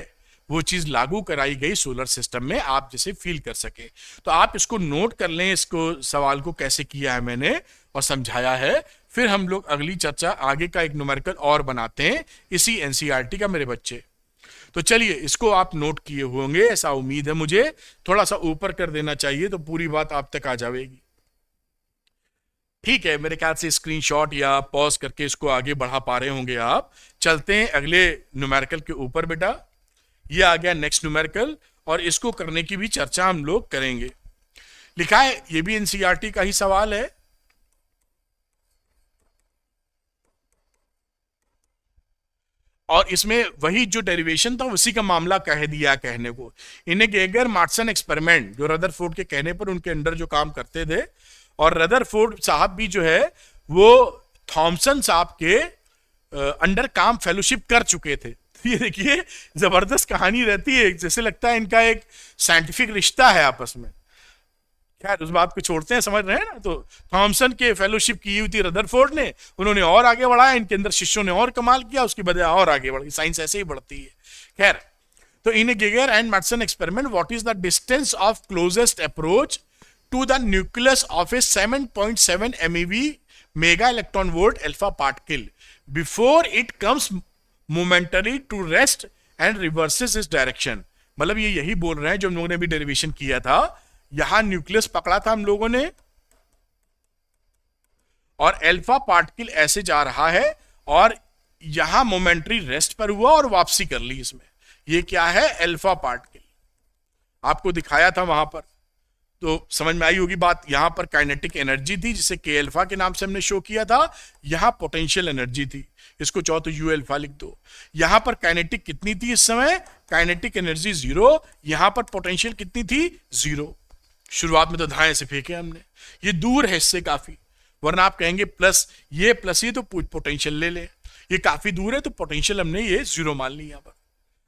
वो चीज लागू कराई गई सोलर सिस्टम में, आप जैसे फील कर सके। तो आप इसको नोट कर लें, इसको सवाल को कैसे किया है मैंने और समझाया है। फिर हम लोग अगली चर्चा आगे का एक न्यूमेरिकल और बनाते हैं इसी एनसीईआरटी का मेरे बच्चे। तो चलिए, इसको आप नोट किए होंगे ऐसा उम्मीद है मुझे। थोड़ा सा ऊपर कर देना चाहिए तो पूरी बात आप तक आ जाएगी। ठीक है, मेरे ख्याल से स्क्रीनशॉट या पॉज करके इसको आगे बढ़ा पा रहे होंगे आप। चलते हैं अगले न्यूमेरिकल के ऊपर बेटा। ये आ गया नेक्स्ट न्यूमेरिकल, और इसको करने की भी चर्चा हम लोग करेंगे। लिखा है, ये भी एनसीईआरटी का ही सवाल है। और इसमें वही जो डेरिवेशन था उसी का मामला कह दिया कहने को। इन्हें गेगर मार्टसन एक्सपेरिमेंट, जो रदरफोर्ड के कहने पर उनके अंडर जो काम करते थे, और रदरफोर्ड साहब भी जो है वो थॉमसन साहब के अंडर काम फेलोशिप कर चुके थे। ये देखिए जबरदस्त कहानी रहती है, जैसे लगता है इनका एक साइंटिफिक रिश्ता है आपस में। खैर उस बात को छोड़ते हैं, समझ रहे हैं ना। तो थॉमसन के फेलोशिप की हुई थी रदरफोर्ड ने, उन्होंने और आगे बढ़ाया, इनके अंदर शिष्यों ने और कमाल किया, उसकी वजह और आगे बढ़ी। साइंस ऐसे ही बढ़ती है। खैर, तो in Geiger and Marsden experiment, what is the distance of closest approach to the nucleus of a 7.7 MeV mega electron volt alpha particle before it comes momentarily to rest and reverses its direction। मतलब ये यही बोल रहे हैं जो हम लोगों ने भी डेरिवेशन किया था। यहां न्यूक्लियस पकड़ा था हम लोगों ने, और अल्फा पार्टिकल ऐसे जा रहा है, और यहां मोमेंटरी रेस्ट पर हुआ और वापसी कर ली इसमें। ये क्या है? अल्फा पार्टिकल आपको दिखाया था वहां पर, तो समझ में आई होगी बात। यहां पर काइनेटिक एनर्जी थी जिसे के अल्फा के नाम से हमने शो किया था, यहां पोटेंशियल एनर्जी थी, इसको चाहो तो यू अल्फा लिख दो। यहां पर काइनेटिक कितनी थी इस समय? काइनेटिक एनर्जी 0, यहां पर पोटेंशियल कितनी थी? 0। शुरुआत में तो धाए से फेंके हमने, ये दूर है इससे काफी, वरना आप कहेंगे प्लस ये तो पोटेंशियल ले ले, ये काफी दूर है तो पोटेंशियल हमने ये 0 मान ली यहां पर।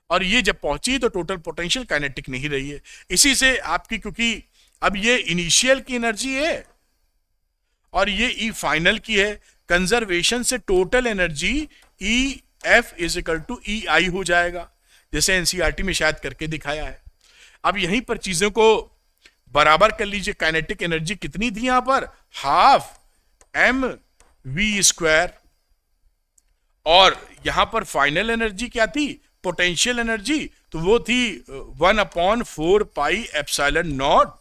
और ये जब पहुंची तो टोटल पोटेंशियल काइनेटिक नहीं रही है। इसी से आपकी, क्योंकि अब ये इनिशियल की एनर्जी है और ये ई फाइनल की है, कंजर्वेशन से total energy E F is equal to E I हो जाएगा, जैसे एनसीईआरटी में शायद करके दिखाया है। अब यहीं पर चीजों को बराबर कर लीजिए। काइनेटिक एनर्जी कितनी थी यहां पर? हाफ एम वी स्क्वायर, और यहां पर फाइनल एनर्जी क्या थी? पोटेंशियल एनर्जी, तो वो थी 1/4 pi epsilon naught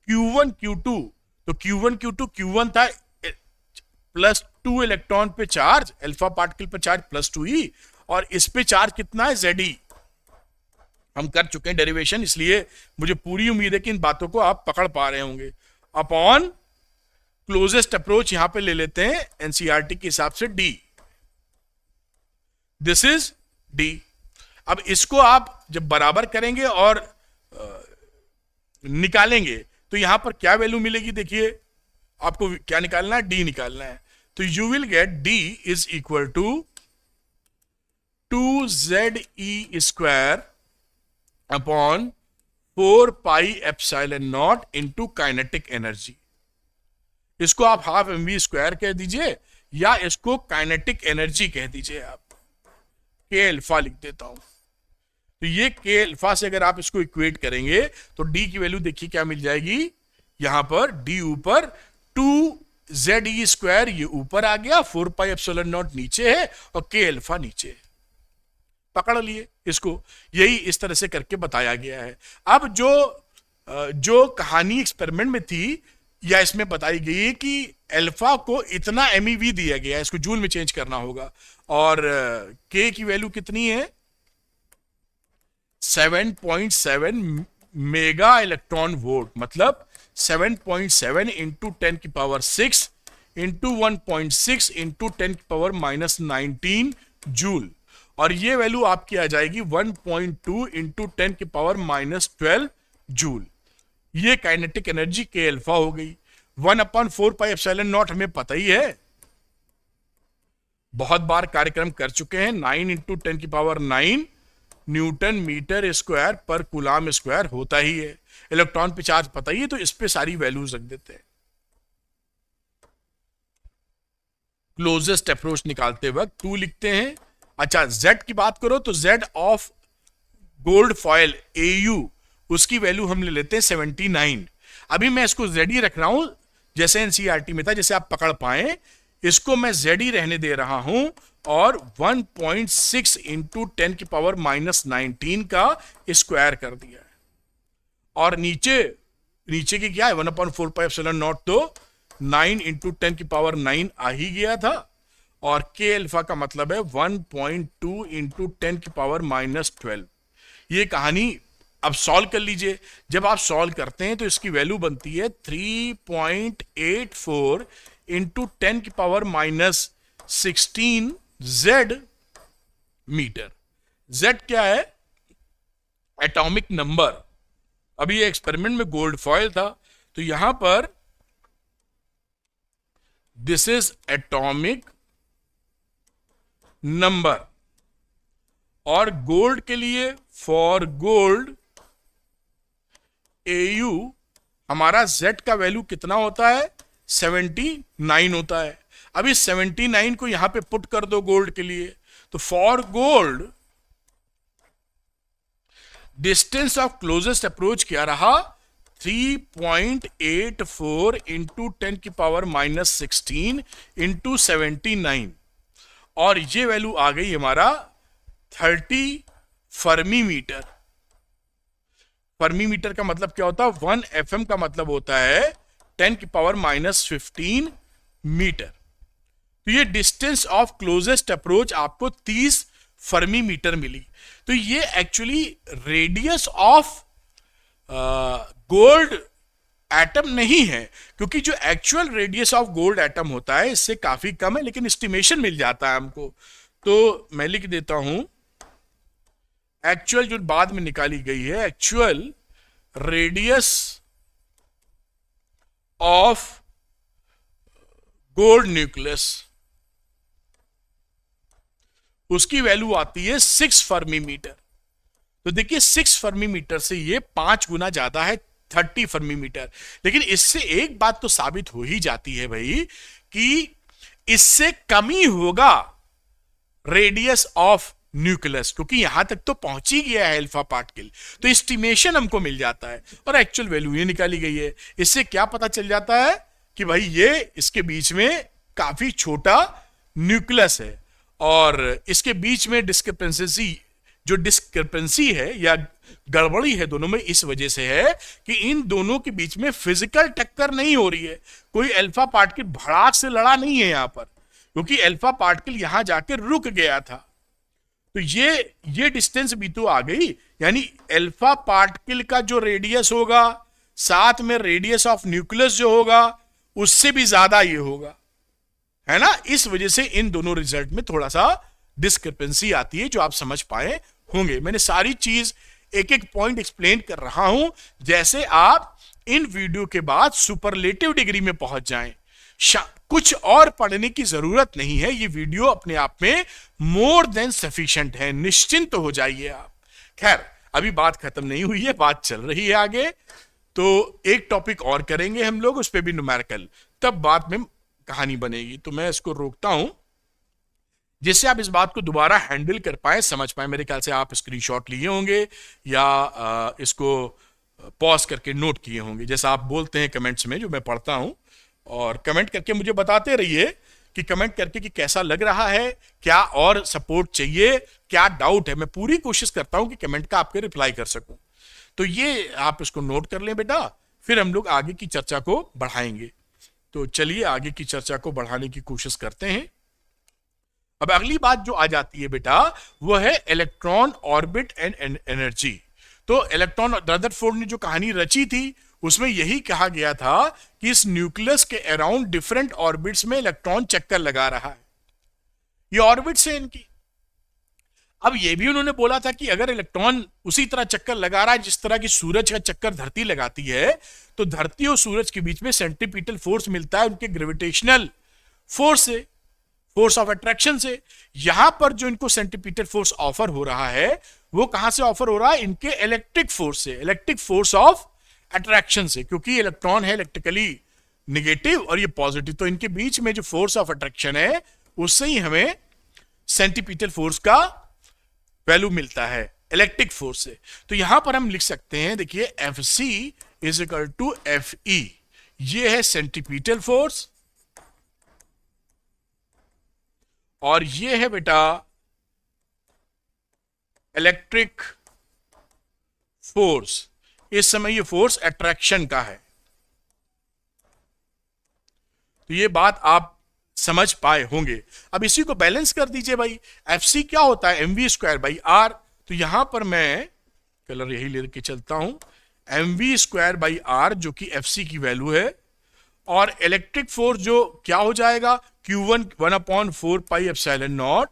Q1 Q2। तो Q1 Q2, Q1 था +2 इलेक्ट्रॉन पे चार्ज, अल्फा पार्टिकल पे चार्ज +2e, और इस पे चार्ज कितना है? Ze। हम कर चुके हैं डेरिवेशन, इसलिए मुझे पूरी उम्मीद है कि इन बातों को आप पकड़ पा रहे होंगे। अपॉन क्लोजेस्ट अप्रोच यहां पे ले लेते हैं एनसीईआरटी के हिसाब से D, दिस इज D। अब इसको आप जब बराबर करेंगे और निकालेंगे तो यहां पर क्या वैल्यू मिलेगी? देखिए आपको क्या निकालना है? डी निकालना है। तो you will get D is equal to 2ze square upon 4 pi epsilon nought into kinetic energy. इसको आप हाफ एम वी स्क्वायर कह दीजिए या इसको काइनेटिक एनर्जी कह दीजिए। आप के अल्फा लिख देता हूं। तो ये के अल्फा से अगर आप इसको इक्वेट करेंगे तो डी की वैल्यू देखिए क्या मिल जाएगी। यहां पर डी ऊपर 2 जेड ई स्क्वायर ये ऊपर आ गया, 4πε0 नीचे है और के अल्फा नीचे है। पकड़ लिए इसको, यही इस तरह से करके बताया गया है। अब जो कहानी एक्सपेरिमेंट में थी या इसमें बताई गई है कि अल्फा को इतना एमईवी दिया गया है, इसको जूल में चेंज करना होगा, और के की वैल्यू कितनी है 7.7 मेगा इलेक्ट्रॉन वोल्ट, मतलब 7.7 इंटू 10⁻6 इंटू 1.6 इंटू 10⁻⁻19 जूल, और ये वैल्यू आपकी आ जाएगी 1.2 इंटू 10⁻12 जूल। ये काइनेटिक एनर्जी के अल्फा हो गई। 1/4πε0 हमें पता ही है, बहुत बार कार्यक्रम कर चुके हैं, 9 इंटू 10⁹ न्यूटन मीटर स्क्वायर पर कूलाम स्क्वायर होता ही है। इलेक्ट्रॉन पे चार्ज पता ही है, तो इस पे सारी वैल्यूज रख देते हैं। क्लोजेस्ट अप्रोच निकालते वक्त 2 लिखते हैं। अच्छा, Z की बात करो तो Z of gold foil AU, उसकी वैल्यू हम ले लेते हैं 79। अभी मैं इसको Z ही रख रहा हूं, जैसे NCERT में था, जैसे आप पकड़ पाए, इसको मैं Z ही रहने दे रहा हूं, और 1.6 इंटू 10⁻⁻19 का स्क्वायर कर दिया है। और नीचे की क्या है 1/4πε0, तो 9 इंटू 10⁻9 आ ही गया था, और के अल्फा का मतलब है 1.2 इंटू 10⁻12। ये कहानी अब सॉल्व कर लीजिए। जब आप सॉल्व करते हैं तो इसकी वैल्यू बनती है 3.84 इंटू 10⁻16 जेड मीटर। जेड क्या है? Atomic number. अभी ये एक्सपेरिमेंट में गोल्ड फॉयल था, तो यहां पर दिस इज एटॉमिक नंबर, और गोल्ड के लिए फॉर गोल्ड AU हमारा Z का वैल्यू कितना होता है 79 होता है। अब इस 79 को यहां पे पुट कर दो गोल्ड के लिए, तो for gold distance of closest approach क्या रहा 3.84 इंटू 10⁻16 इंटू 79, और ये वैल्यू आ गई हमारा 30 फर्मी मीटर। फर्मी मीटर का मतलब क्या होता है 1 FM का मतलब होता है 10⁻⁻15 मीटर। तो ये डिस्टेंस ऑफ क्लोजेस्ट अप्रोच आपको 30 फर्मी मीटर मिली। तो ये actually radius of gold atom नहीं है, क्योंकि जो actual radius of gold atom होता है इससे काफी कम है, लेकिन एस्टिमेशन मिल जाता है हमको। तो मैं लिख देता हूं एक्चुअल जो बाद में निकाली गई है, actual radius of gold nucleus, उसकी वैल्यू आती है 6 फर्मी मीटर। तो देखिए 6 फर्मी मीटर से ये 5 गुना ज्यादा है 30 फर्मी मीटर। लेकिन इससे एक बात तो साबित हो ही जाती है भाई कि इससे कम ही होगा रेडियस ऑफ न्यूक्लियस, क्योंकि यहां तक तो पहुंच ही गया है अल्फा पार्टिकल। तो एस्टिमेशन हमको मिल जाता है और एक्चुअल वैल्यू ये निकाली गई है। इससे क्या पता चल जाता है कि भाई ये इसके बीच में काफी छोटा न्यूक्लियस है, और इसके बीच में डिस्क्रिपेंसी है या गड़बड़ी है दोनों में, इस वजह से है कि इन दोनों के बीच में फिजिकल टक्कर नहीं हो रही है। कोई अल्फा पार्टिकल भड़ाक से लड़ा नहीं है यहां पर, क्योंकि अल्फा पार्टिकल यहां जाके रुक गया था। तो ये डिस्टेंस भी तो आ गई, यानी अल्फा पार्टिकल का जो रेडियस होगा साथ में रेडियस ऑफ न्यूक्लियस जो होगा उससे भी ज्यादा ये होगा, है ना। इस वजह से इन दोनों रिजल्ट में थोड़ा सा डिस्क्रिपेंसी आती है, जो आप समझ पाए होंगे। मैंने सारी चीज एक एक पॉइंट एक्सप्लेन कर रहा हूं, जैसे आप इन वीडियो के बाद सुपरलेटिव डिग्री में पहुंच जाएं। कुछ और पढ़ने की जरूरत नहीं है, ये वीडियो अपने आप में मोर देन सफिशिएंट है, निश्चिंत हो जाइए आप। खैर, अभी बात खत्म नहीं हुई है, बात चल रही है आगे। तो एक टॉपिक और करेंगे हम लोग, उस पर भी न्यूमेरिकल, तब बाद में कहानी बनेगी। तो मैं इसको रोकता हूं जिससे आप इस बात को दोबारा हैंडल कर पाए, समझ पाए। मेरे ख्याल से आप स्क्रीनशॉट लिए होंगे या इसको पॉज करके नोट किए होंगे, जैसा आप बोलते हैं कमेंट्स में, जो मैं पढ़ता हूं। और कमेंट करके मुझे बताते रहिए कि कमेंट करके कि कैसा लग रहा है, क्या और सपोर्ट चाहिए, क्या डाउट है। मैं पूरी कोशिश करता हूं कि कमेंट का आपके रिप्लाई कर सकूं। तो ये आप इसको नोट कर लें बेटा, फिर हम लोग आगे की चर्चा को बढ़ाएंगे। तो चलिए आगे की चर्चा को बढ़ाने की कोशिश करते हैं। अब अगली बात जो आ जाती है बेटा, वो है इलेक्ट्रॉन ऑर्बिट एंड एनर्जी। तो इलेक्ट्रॉन, रदरफोर्ड ने जो कहानी रची थी उसमें यही कहा गया था कि इस न्यूक्लियस के अराउंड डिफरेंट ऑर्बिट्स में इलेक्ट्रॉन चक्कर लगा रहा है। ये ऑर्बिट्स है इनकी। अब ये भी उन्होंने बोला था कि अगर इलेक्ट्रॉन उसी तरह चक्कर लगा रहा है जिस तरह की सूरज का चक्कर धरती लगाती है, तो धरती और सूरज के बीच में सेंट्रीपिटल फोर्स मिलता है उनके ग्रेविटेशनल फोर्स से, फोर्स ऑफ अट्रैक्शन से। यहां पर जो इनको सेंट्रीपिटल फोर्स ऑफर हो रहा है वो कहां से ऑफर हो रहा है? इनके इलेक्ट्रिक फोर्स से, इलेक्ट्रिक फोर्स ऑफ अट्रैक्शन से, क्योंकि इलेक्ट्रॉन है इलेक्ट्रिकली निगेटिव और ये पॉजिटिव। तो इनके बीच में जो फोर्स ऑफ अट्रैक्शन है उससे ही हमें सेंट्रीपिटल फोर्स का वैल्यू मिलता है, इलेक्ट्रिक फोर्स से। तो यहां पर हम लिख सकते हैं, देखिए F C is equal to F E, ये है सेंट्रीपिटल फोर्स और ये है बेटा इलेक्ट्रिक फोर्स। इस समय ये फोर्स अट्रैक्शन का है। तो ये बात आप समझ पाए होंगे। अब इसी को बैलेंस कर दीजिए भाई, एफ सी क्या होता है? mv square by R. तो यहां पर मैं कलर यही लेके चलता हूं, mv स्क्वायर बाई आर जो कि एफ सी की वैल्यू है, और इलेक्ट्रिक फोर्स जो क्या हो जाएगा? Q1 1/4 pi epsilon naught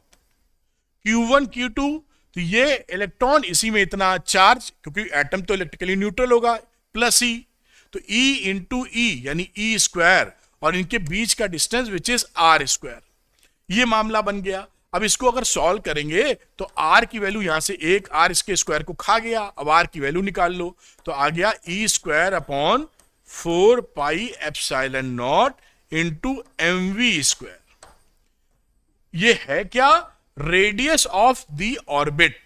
Q1 Q2। तो ये इलेक्ट्रॉन इसी में इतना चार्ज, क्योंकि एटम तो इलेक्ट्रिकली न्यूट्रल होगा, प्लस ई, तो E इंटू ई यानी ई स्क्वायर, और इनके बीच का distance which is R square. ये मामला बन गया। अब इसको अगर सॉल्व करेंगे तो आर की वैल्यू यहां से एक आर इसके स्क्वायर को खा गया, अब आर की वैल्यू निकाल लो, तो आ गया E square upon 4 pi epsilon naught into M V square. ये है क्या? Radius of the orbit.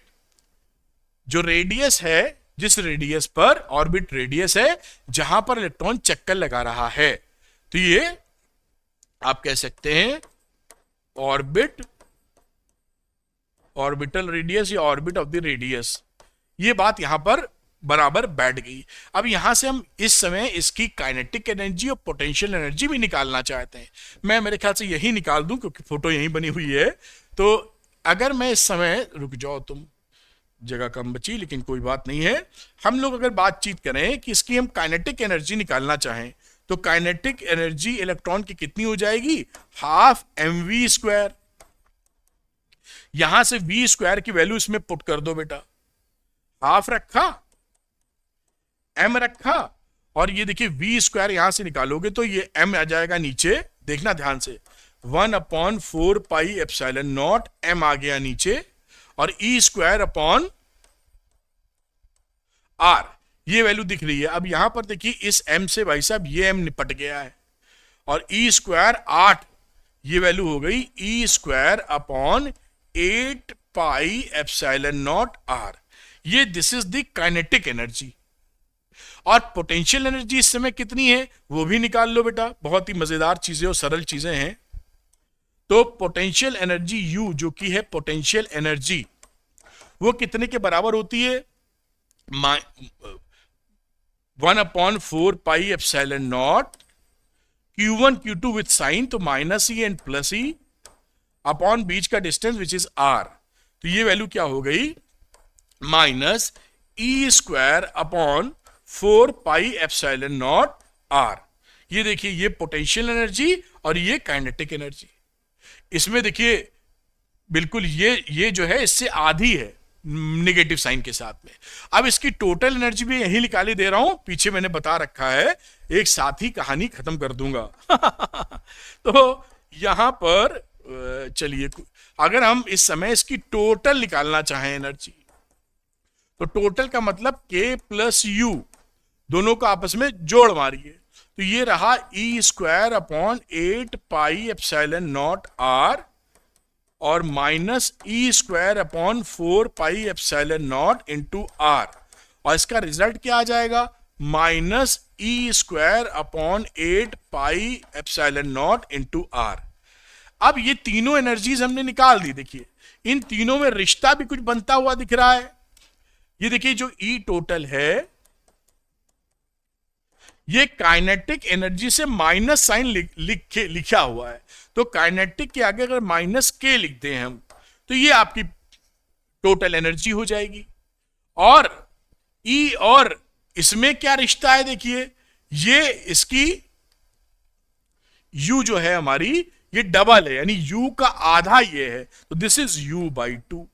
जो रेडियस है, जिस रेडियस पर, ऑर्बिट रेडियस है जहां पर इलेक्ट्रॉन चक्कर लगा रहा है। तो ये आप कह सकते हैं ऑर्बिट, ऑर्बिटल रेडियस या ऑर्बिट ऑफ द रेडियस। ये बात यहां पर बराबर बैठ गई। अब यहां से हम इस समय इसकी काइनेटिक एनर्जी और पोटेंशियल एनर्जी भी निकालना चाहते हैं। मैं मेरे ख्याल से यही निकाल दूं क्योंकि फोटो यहीं बनी हुई है। तो अगर मैं इस समय, रुक जाओ तुम, जगह कम बची लेकिन कोई बात नहीं है। हम लोग अगर बातचीत करें कि इसकी हम काइनेटिक एनर्जी निकालना चाहें, तो काइनेटिक एनर्जी इलेक्ट्रॉन की कितनी हो जाएगी? Half M V square. यहां से वी स्क्वायर की वैल्यू इसमें पुट कर दो बेटा, हाफ रखा, एम रखा, और ये देखिए वी स्क्वायर यहां से निकालोगे तो ये एम आ जाएगा नीचे, देखना ध्यान से, 1/4 पाई एप्सिलॉन नॉट, एम आ गया नीचे, और ई स्क्वायर अपॉन आर, ये वैल्यू दिख रही है। अब यहां पर देखिए इस m से भाई साहब ये m निपट गया है, और ई स्क्वायर 8, ये वैल्यू हो गई E square upon 8 pi epsilon not R. ये this is the kinetic energy. और पोटेंशियल एनर्जी इस समय कितनी है वो भी निकाल लो बेटा, बहुत ही मजेदार चीजें और सरल चीजें हैं। तो पोटेंशियल एनर्जी U जो कि है पोटेंशियल एनर्जी, वो कितने के बराबर होती है? 1/4 pi epsilon naught Q1 Q2 with sign, तो minus E and plus E upon बीच का डिस्टेंस विच इज आर। तो ये वैल्यू क्या हो गई? Minus E square upon 4 pi epsilon not R. ये देखिए ये पोटेंशियल एनर्जी और ये काइनेटिक एनर्जी। इसमें देखिए बिल्कुल ये जो है इससे आधी है नेगेटिव साइन के साथ में। अब इसकी टोटल एनर्जी भी यही निकाली दे रहा हूं, पीछे मैंने बता रखा है, एक साथ ही कहानी खत्म कर दूंगा। तो यहां पर चलिए, अगर हम इस समय इसकी टोटल निकालना चाहें एनर्जी, तो टोटल का मतलब K प्लस U, दोनों को आपस में जोड़ मारिए, तो ये रहा E square upon 8 pi epsilon not R और minus E square upon 4 pi epsilon naught into R, और इसका रिजल्ट क्या आ जाएगा? Minus E square upon 8 pi epsilon naught into R. अब ये तीनों एनर्जीज हमने निकाल दी। देखिए इन तीनों में रिश्ता भी कुछ बनता हुआ दिख रहा है। ये देखिए जो ई टोटल है ये काइनेटिक एनर्जी से माइनस साइन लिखा हुआ है, तो काइनेटिक के आगे अगर माइनस के लिख दें हम तो ये आपकी टोटल एनर्जी हो जाएगी। और ई और इसमें क्या रिश्ता है, देखिए ये इसकी u जो है हमारी ये डबल है, यानी u का आधा ये है, तो दिस इज u/2।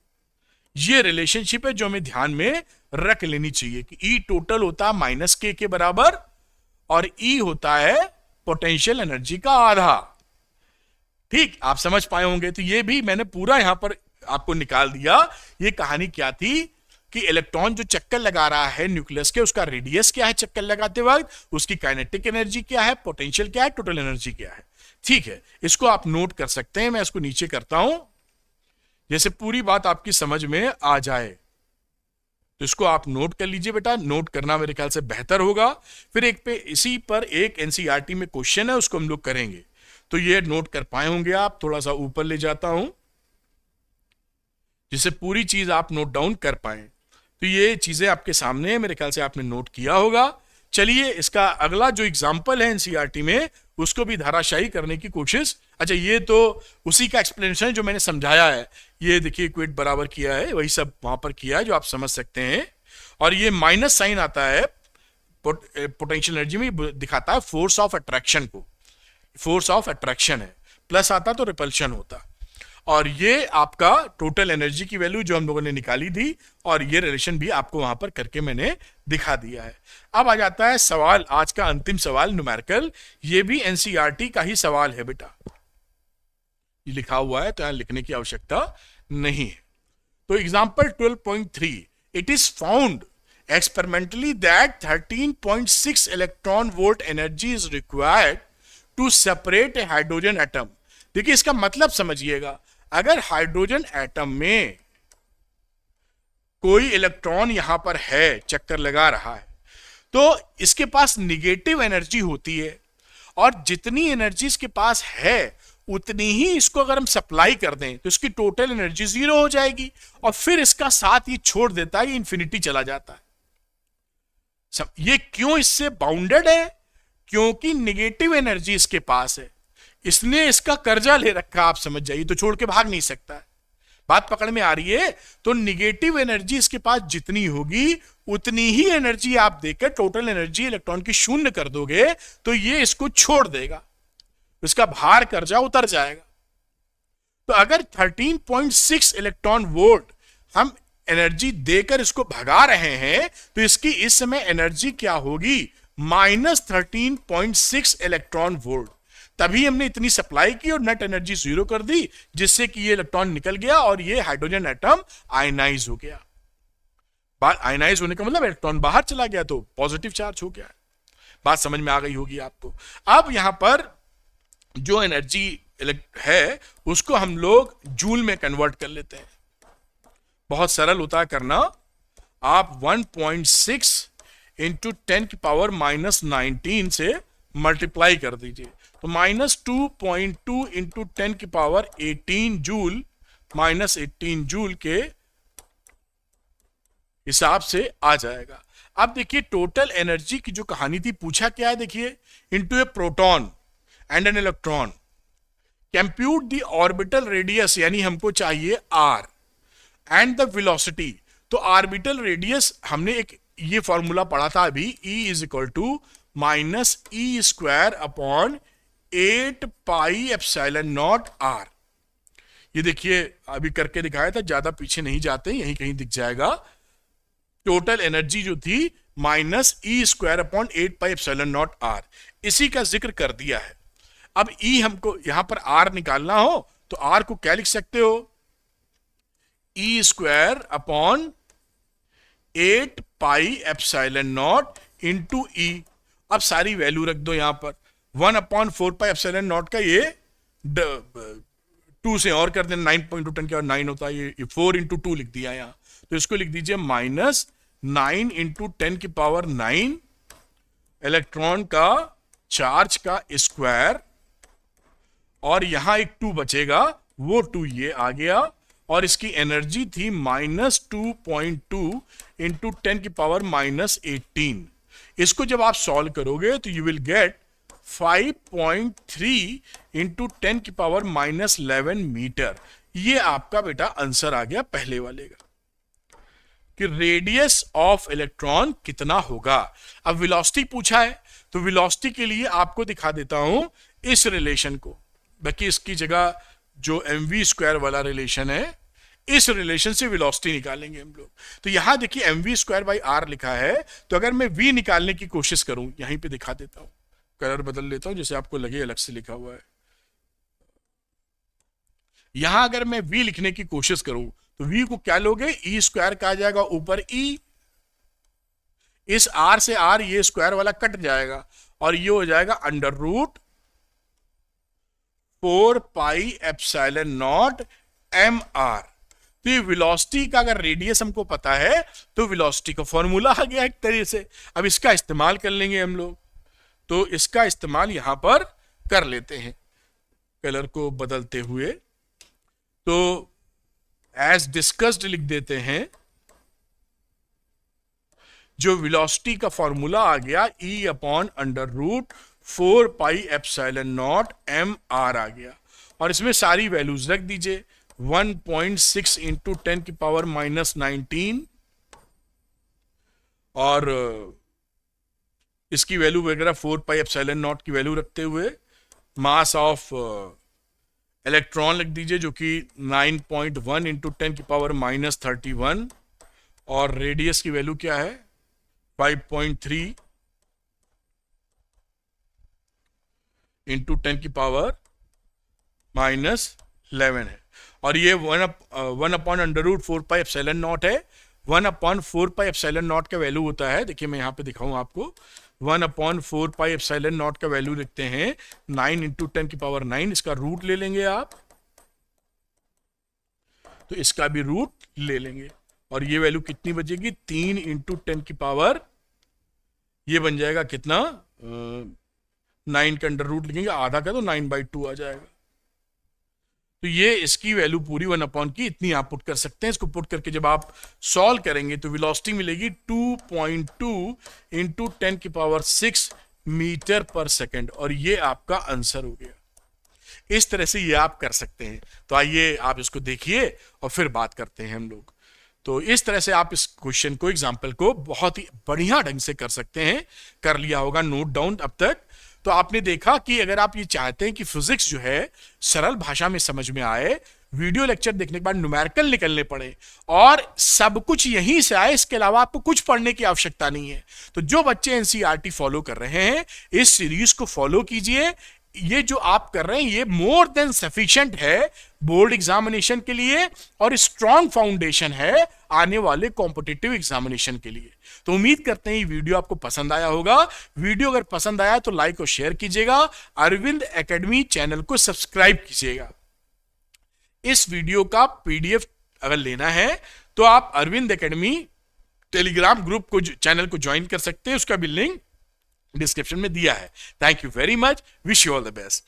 ये रिलेशनशिप है जो हमें ध्यान में रख लेनी चाहिए कि ई टोटल होता है माइनस के बराबर और ई होता है पोटेंशियल एनर्जी का आधा। ठीक, आप समझ पाए होंगे। तो ये भी मैंने पूरा यहां पर आपको निकाल दिया। ये कहानी क्या थी कि इलेक्ट्रॉन जो चक्कर लगा रहा है न्यूक्लियस के, उसका रेडियस क्या है चक्कर लगाते वक्त, उसकी काइनेटिक एनर्जी क्या है, पोटेंशियल क्या है, टोटल एनर्जी क्या है। ठीक है, इसको आप नोट कर सकते हैं। मैं इसको नीचे करता हूं जैसे पूरी बात आपकी समझ में आ जाए। तो इसको आप नोट कर लीजिए बेटा, नोट करना मेरे ख्याल से बेहतर होगा। फिर एक पे इसी पर एक एनसीईआरटी में क्वेश्चन है, उसको हम लोग करेंगे, तो ये नोट कर पाए होंगे आप। थोड़ा सा ऊपर ले जाता हूं जिससे पूरी चीज आप नोट डाउन कर पाए। तो ये चीजें आपके सामने है, मेरे ख्याल से आपने नोट किया होगा। चलिए इसका अगला जो एग्जाम्पल है एनसीईआरटी में उसको भी धाराशाही करने की कोशिश। अच्छा, ये तो उसी का एक्सप्लेनेशन है जो मैंने समझाया है। ये देखिए इक्वेट बराबर किया है, वही सब वहां पर किया है जो आप समझ सकते हैं। और ये माइनस साइन आता है पोटेंशियल एनर्जी में, दिखाता है फोर्स ऑफ अट्रैक्शन को। फोर्स ऑफ अट्रैक्शन है, प्लस आता तो रिपल्शन होता। और ये आपका टोटल एनर्जी की वैल्यू जो हम लोगों ने निकाली थी, और ये रिलेशन भी आपको वहां पर करके मैंने दिखा दिया है। अब आ जाता है सवाल, आज का अंतिम सवाल न्यूमेरिकल। ये भी एनसीईआरटी का ही सवाल है बेटा, ये लिखा हुआ है तो यहां लिखने की आवश्यकता नहीं है। तो example 12.3, it is found experimentally that 13.6 electron volt energy is required to separate a hydrogen atom. देखिए इसका मतलब समझिएगा, अगर हाइड्रोजन एटम में कोई इलेक्ट्रॉन यहां पर है, चक्कर लगा रहा है, तो इसके पास निगेटिव एनर्जी होती है, और जितनी एनर्जी इसके पास है उतनी ही इसको अगर हम सप्लाई कर दें तो इसकी टोटल एनर्जी 0 हो जाएगी, और फिर इसका साथ ही छोड़ देता है, इंफिनिटी चला जाता है। ये क्यों इससे बाउंडेड है? क्योंकि निगेटिव एनर्जी इसके पास है, इसने इसका कर्जा ले रखा, आप समझ जाइए, तो छोड़ के भाग नहीं सकता है। बात पकड़ में आ रही है? तो निगेटिव एनर्जी इसके पास जितनी होगी उतनी ही एनर्जी आप देकर टोटल एनर्जी इलेक्ट्रॉन की शून्य कर दोगे तो ये इसको छोड़ देगा, इसका भार कर्जा उतर जाएगा। तो अगर 13.6 इलेक्ट्रॉन वोल्ट हम एनर्जी देकर इसको भगा रहे हैं तो इसकी इस समय एनर्जी क्या होगी? -13.6 इलेक्ट्रॉन वोल्ट। तभी हमने इतनी सप्लाई की और नेट एनर्जी 0 कर दी, जिससे कि ये इलेक्ट्रॉन निकल गया और ये हाइड्रोजन एटम आयनाइज हो गया। आयनाइज होने का मतलब इलेक्ट्रॉन बाहर चला गया, तो पॉजिटिव चार्ज हो गया। बात समझ में आ गई होगी आपको। अब यहां पर जो एनर्जी है उसको हम लोग जूल में कन्वर्ट कर लेते हैं। बहुत सरल होता है करना। आप 1.6 इंटू 10⁻⁻19 से मल्टीप्लाई कर दीजिए, तो -2.2 इंटू 10⁻18 जूल -18 जूल के हिसाब से आ जाएगा। अब देखिए टोटल एनर्जी की जो कहानी थी, पूछा क्या है, देखिए into a proton and an electron, compute the orbital radius, यानी हमको चाहिए आर, एंड द वेलोसिटी। तो ऑर्बिटल रेडियस हमने एक ये फॉर्मूला पढ़ा था अभी, E is equal to -E² upon 8 pi epsilon not R. ये देखिए अभी करके दिखाया था, ज्यादा पीछे नहीं जाते, यहीं कहीं दिख जाएगा। टोटल एनर्जी जो थी -E² upon 8 pi epsilon not R, इसी का जिक्र कर दिया है। अब E हमको यहां पर R निकालना हो तो R को क्या लिख सकते हो? E² upon 8 pi epsilon naught into E। अब सारी वैल्यू रख दो यहां पर, 1/4 पाई एप्सिलॉन नॉट का ये 2 से और कर देना, 9.2 और 9 होता है, ये 4 इंटू 2 लिख दिया यहां। तो इसको लिख दीजिए -9 इंटू 10⁻⁹ इलेक्ट्रॉन का चार्ज का स्क्वायर, और यहां एक 2 बचेगा, वो 2 ये आ गया, और इसकी एनर्जी थी -2.2 इंटू 10⁻⁻18। इसको जब आप सॉल्व करोगे तो you will get 5.3 into 10⁻11 metre. ये आपका बेटा आंसर आ गया पहले वाले का, कि रेडियस ऑफ इलेक्ट्रॉन कितना होगा। अब वेलोसिटी पूछा है, तो वेलोसिटी के लिए आपको दिखा देता हूं इस रिलेशन को, बाकी इसकी जगह जो mv² वाला रिलेशन है, इस रिलेशन से वेलोसिटी निकालेंगे हम लोग। तो यहां देखिए mv²/r लिखा है, तो अगर मैं v निकालने की कोशिश करूं, यहीं पे दिखा देता हूं, कलर बदल लेता हूं जैसे आपको लगे अलग से लिखा हुआ है। यहां अगर मैं v लिखने की कोशिश करूं तो v को क्या लोगे, e² का आ जाएगा ऊपर e, इस r से r ये स्क्वायर वाला कट जाएगा, और ये हो जाएगा √4πε0 mr। तो ये वेलोसिटी का अगर रेडियस हमको पता है तो वेलोसिटी का फॉर्मूला आ गया एक तरीके से। अब इसका इस्तेमाल कर लेंगे हम लोग, तो इसका इस्तेमाल यहां पर कर लेते हैं कलर को बदलते हुए। तो एज डिस्कस्ड लिख देते हैं, जो वेलोसिटी का फॉर्मूला आ गया E/√4πε0 mr आ गया, और इसमें सारी वैल्यूज रख दीजिए। 1.6 इंटू 10⁻⁻19, और इसकी वैल्यू वगैरह 4πε0 की वैल्यू रखते हुए मास ऑफ इलेक्ट्रॉन लिख दीजिए जो कि 9.1 इंटू 10⁻31, और रेडियस की वैल्यू क्या है 5.3 इंटू 10⁻11 है, और ये 1/√4πε0 है। 1/4πε0 का वैल्यू होता है, देखिए मैं यहां पे दिखाऊं आपको, 1/4πε0 का वैल्यू लिखते हैं 9 इंटू 10⁹, इसका रूट ले लेंगे आप, तो इसका भी रूट ले लेंगे, और ये वैल्यू कितनी बचेगी 3 इंटू 10⁻, ये बन जाएगा कितना 9 का अंडर रूट लिखेंगे आधा का, तो 9/2 आ जाएगा। तो ये इसकी वैल्यू पूरी 1 की इतनी आप पुट कर सकते हैं। इसको पुट करके जब आप सॉल्व करेंगे तो वेलोसिटी मिलेगी 2.2 इंटू 10⁶ मीटर पर सेकेंड, और ये आपका आंसर हो गया। इस तरह से ये आप कर सकते हैं। तो आइए आप इसको देखिए और फिर बात करते हैं हम लोग। तो इस तरह से आप इस क्वेश्चन को, एग्जाम्पल को बहुत ही बढ़िया ढंग से कर सकते हैं। कर लिया होगा नोट डाउन अब तक। तो आपने देखा कि अगर आप ये चाहते हैं कि फिजिक्स जो है सरल भाषा में समझ में आए, वीडियो लेक्चर देखने के बाद न्यूमेरिकल निकलने पड़े और सब कुछ यहीं से आए, इसके अलावा आपको कुछ पढ़ने की आवश्यकता नहीं है। तो जो बच्चे एनसीईआरटी फॉलो कर रहे हैं, इस सीरीज को फॉलो कीजिए। ये जो आप कर रहे हैं ये मोर देन सफिशिएंट है बोर्ड एग्जामिनेशन के लिए, और स्ट्रॉन्ग फाउंडेशन है आने वाले कॉम्पिटिटिव एग्जामिनेशन के लिए। तो उम्मीद करते हैं ये वीडियो आपको पसंद आया होगा। वीडियो अगर पसंद आया तो लाइक और शेयर कीजिएगा। अरविंद एकेडमी चैनल को सब्सक्राइब कीजिएगा। इस वीडियो का पीडीएफ अगर लेना है तो आप अरविंद एकेडमी टेलीग्राम ग्रुप को, चैनल को ज्वाइन कर सकते हैं। उसका भी लिंक डिस्क्रिप्शन में दिया है। Thank you very much. Wish you all the best.